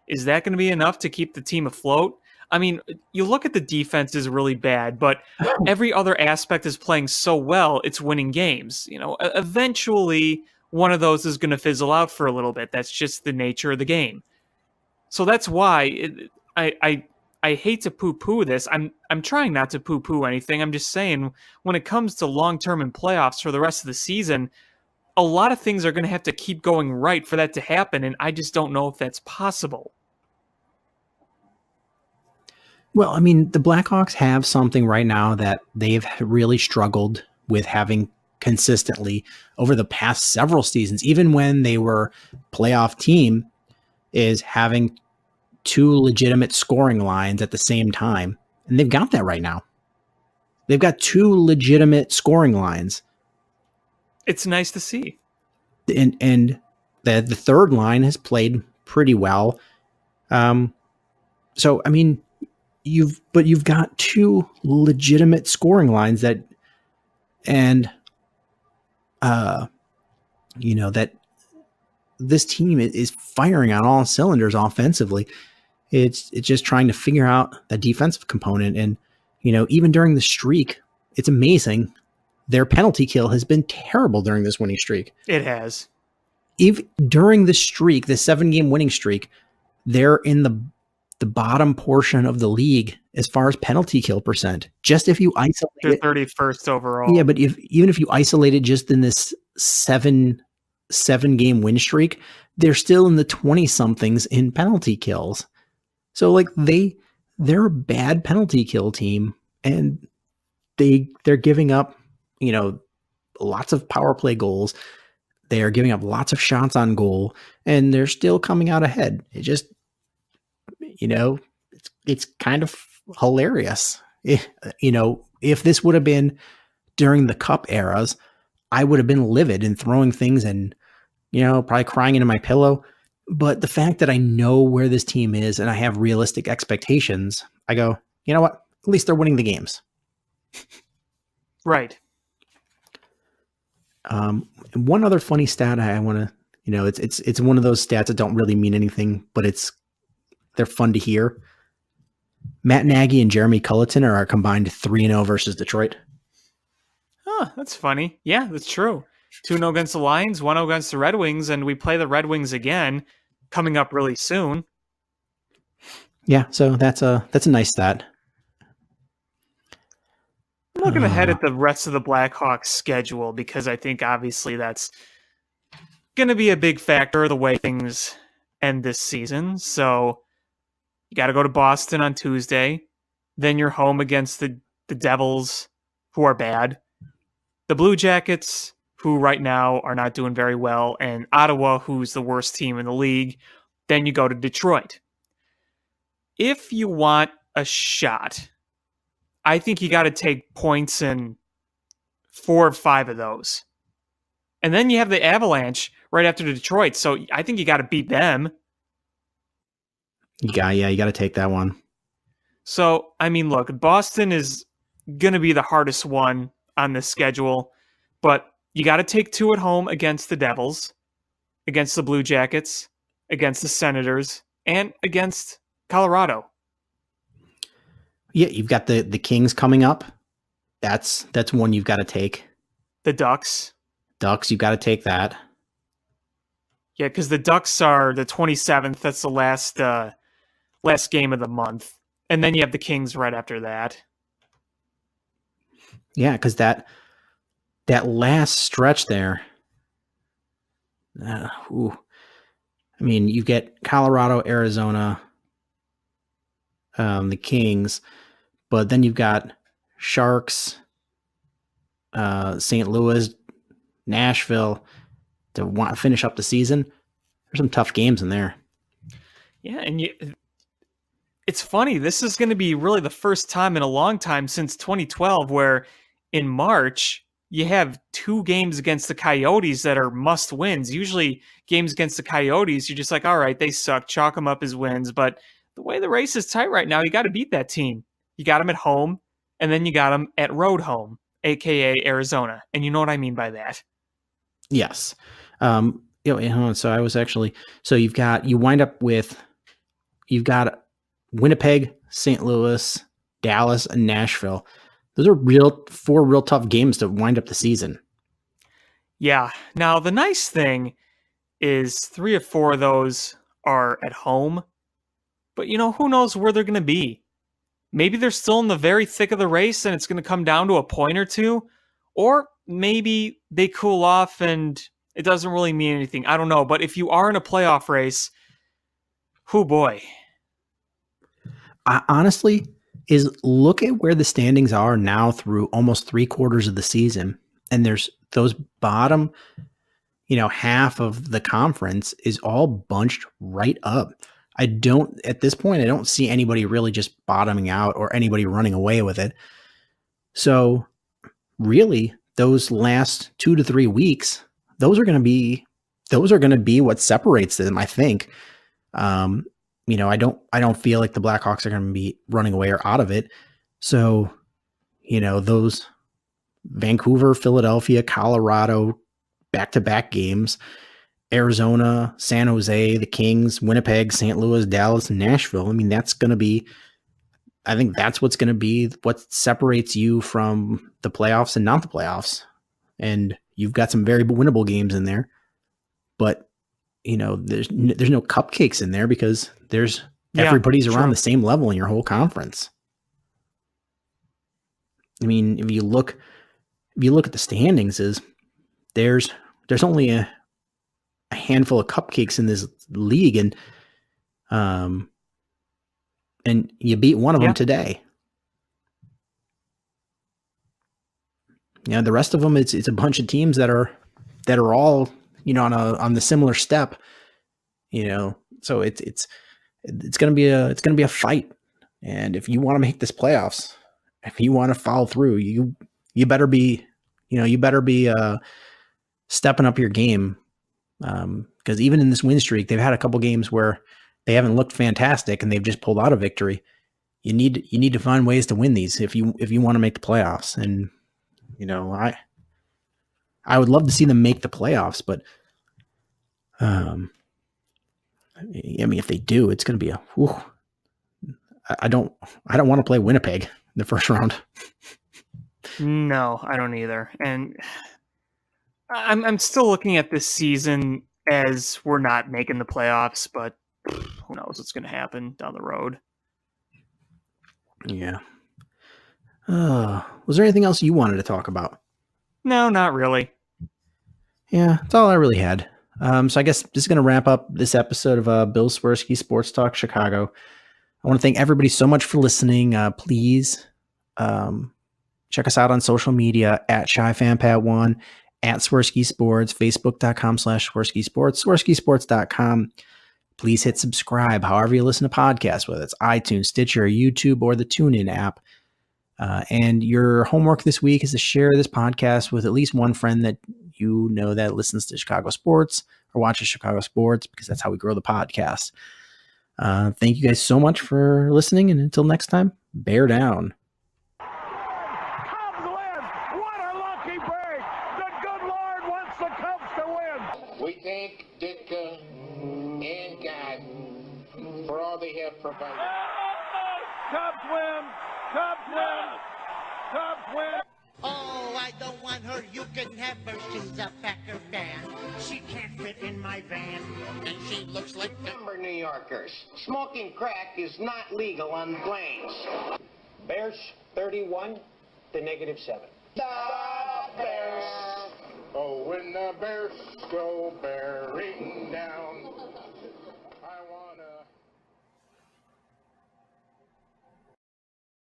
is that going to be enough to keep the team afloat? I mean, you look at the defense is really bad, but every other aspect is playing so well, it's winning games. Eventually one of those is going to fizzle out for a little bit. That's just the nature of the game. So that's why I hate to poo-poo this. I'm trying not to poo-poo anything. I'm just saying when it comes to long-term and playoffs for the rest of the season, a lot of things are going to have to keep going right for that to happen, and I just don't know if that's possible.
Well, I mean, the Blackhawks have something right now that they've really struggled with having consistently over the past several seasons, even when they were playoff team, is having two legitimate scoring lines at the same time. And they've got that right now. They've got two legitimate scoring lines.
It's nice to see.
And the third line has played pretty well. So, I mean, you've got two legitimate scoring lines that this team is firing on all cylinders offensively. It's just trying to figure out the defensive component. And, even during the streak, it's amazing. Their penalty kill has been terrible during this winning streak.
It has.
If during the streak, the 7-game winning streak, they're in the bottom portion of the league as far as penalty kill percent. Just if you isolate
They're
it,
31st overall.
yeah, but even if you isolate it just in this seven game win streak, they're still in the 20 somethings in penalty kills. So like they're a bad penalty kill team, and they're giving up, lots of power play goals. They are giving up lots of shots on goal, and they're still coming out ahead. It just, it's kind of hilarious. If this would have been during the cup eras, I would have been livid and throwing things and, probably crying into my pillow. But the fact that I know where this team is and I have realistic expectations, I go, you know what? At least they're winning the games.
Right.
And one other funny stat I want to, it's one of those stats that don't really mean anything, but they're fun to hear. Matt Nagy and Jeremy Culleton are combined 3-0 versus Detroit.
Huh, that's funny. Yeah, that's true. 2-0 against the Lions, 1-0 against the Red Wings, and we play the Red Wings again coming up really soon.
Yeah, so that's a nice stat.
I'm looking ahead at the rest of the Blackhawks schedule because I think obviously that's going to be a big factor of the way things end this season. So you got to go to Boston on Tuesday. Then you're home against the Devils, who are bad. The Blue Jackets, who right now are not doing very well, and Ottawa, who's the worst team in the league. Then you go to Detroit. If you want a shot, I think you got to take points in 4 or 5 of those. And then you have the Avalanche right after Detroit, so I think you got to beat them.
You got to take that one.
So, I mean, look, Boston is going to be the hardest one on this schedule, but you got to take 2 at home against the Devils, against the Blue Jackets, against the Senators, and against Colorado.
Yeah, you've got the Kings coming up. That's one you've got to take.
The Ducks,
you've got to take that.
Yeah, because the Ducks are the 27th. That's the last game of the month. And then you have the Kings right after that.
Yeah, because that last stretch there, Ooh. I mean, you get Colorado, Arizona, the Kings, but then you've got Sharks, St. Louis, Nashville to finish up the season. There's some tough games in there.
Yeah, and it's funny. This is going to be really the first time in a long time since 2012 where in March you have 2 games against the Coyotes that are must wins. Usually games against the Coyotes, you're just like, all right, they suck. Chalk them up as wins. But the way the race is tight right now, you got to beat that team. You got them at home, and then you got them at road home, aka Arizona. And you know what I mean by that.
Yes. So I was actually, so you've got Winnipeg, St. Louis, Dallas, and Nashville. Those are 4 real tough games to wind up the season.
Yeah. Now, the nice thing is 3 or 4 of those are at home. But, who knows where they're going to be? Maybe they're still in the very thick of the race and it's going to come down to a point or 2. Or maybe they cool off and it doesn't really mean anything. I don't know. But if you are in a playoff race, whoo boy.
Honestly, is look at where the standings are now through almost 3/4 of the season. And there's those bottom, half of the conference is all bunched right up. At this point, I don't see anybody really just bottoming out or anybody running away with it. So really, those last 2 to 3 weeks, those are going to be what separates them, I think. I don't feel like the Blackhawks are going to be running away or out of it. So, those Vancouver, Philadelphia, Colorado, back-to-back games, Arizona, San Jose, the Kings, Winnipeg, St. Louis, Dallas, and Nashville. I mean, I think that's what's going to be what separates you from the playoffs and not the playoffs. And you've got some very winnable games in there, but there's no cupcakes in there because everybody's around the same level in your whole conference. I mean, if you look at the standings, there's only a handful of cupcakes in this league, and you beat one of them today. The rest of them, it's a bunch of teams that are all on the similar step. So it's gonna be a fight, and if you want to make this playoffs, if you want to follow through, you better be stepping up your game. Because even in this win streak, they've had a couple games where they haven't looked fantastic and they've just pulled out a victory. You need to find ways to win these if you want to make the playoffs. And I would love to see them make the playoffs, but if they do, it's going to be I don't want to play Winnipeg in the first round.
No, I don't either. And I'm still looking at this season as we're not making the playoffs, but who knows what's going to happen down the road.
Yeah. Was there anything else you wanted to talk about?
No, not really.
Yeah, that's all I really had. So I guess this is going to wrap up this episode of Bill Swirsky Sports Talk Chicago. I want to thank everybody so much for listening. Please check us out on social media at ShyFanPat1, at Swirsky Sports, Facebook.com/Swirsky Sports, SwirskySports.com. Please hit subscribe however you listen to podcasts, whether it's iTunes, Stitcher, YouTube, or the TuneIn app. And your homework this week is to share this podcast with at least one friend that that listens to Chicago sports or watches Chicago sports, because that's how we grow the podcast. Thank you guys so much for listening, and until next time, bear down.
Cubs win! What a lucky break! The good Lord wants the Cubs to win!
We thank Ditka and God for all they have provided.
Cubs win! Cubs win! Cubs win!
Oh, I don't want her. You can have her. She's a Packer fan. She can't fit in my van.
And she looks like number New Yorkers. Smoking crack is not legal on planes.
Bears 31 to -7.
The Bears.
Oh, when
the Bears go bearing down.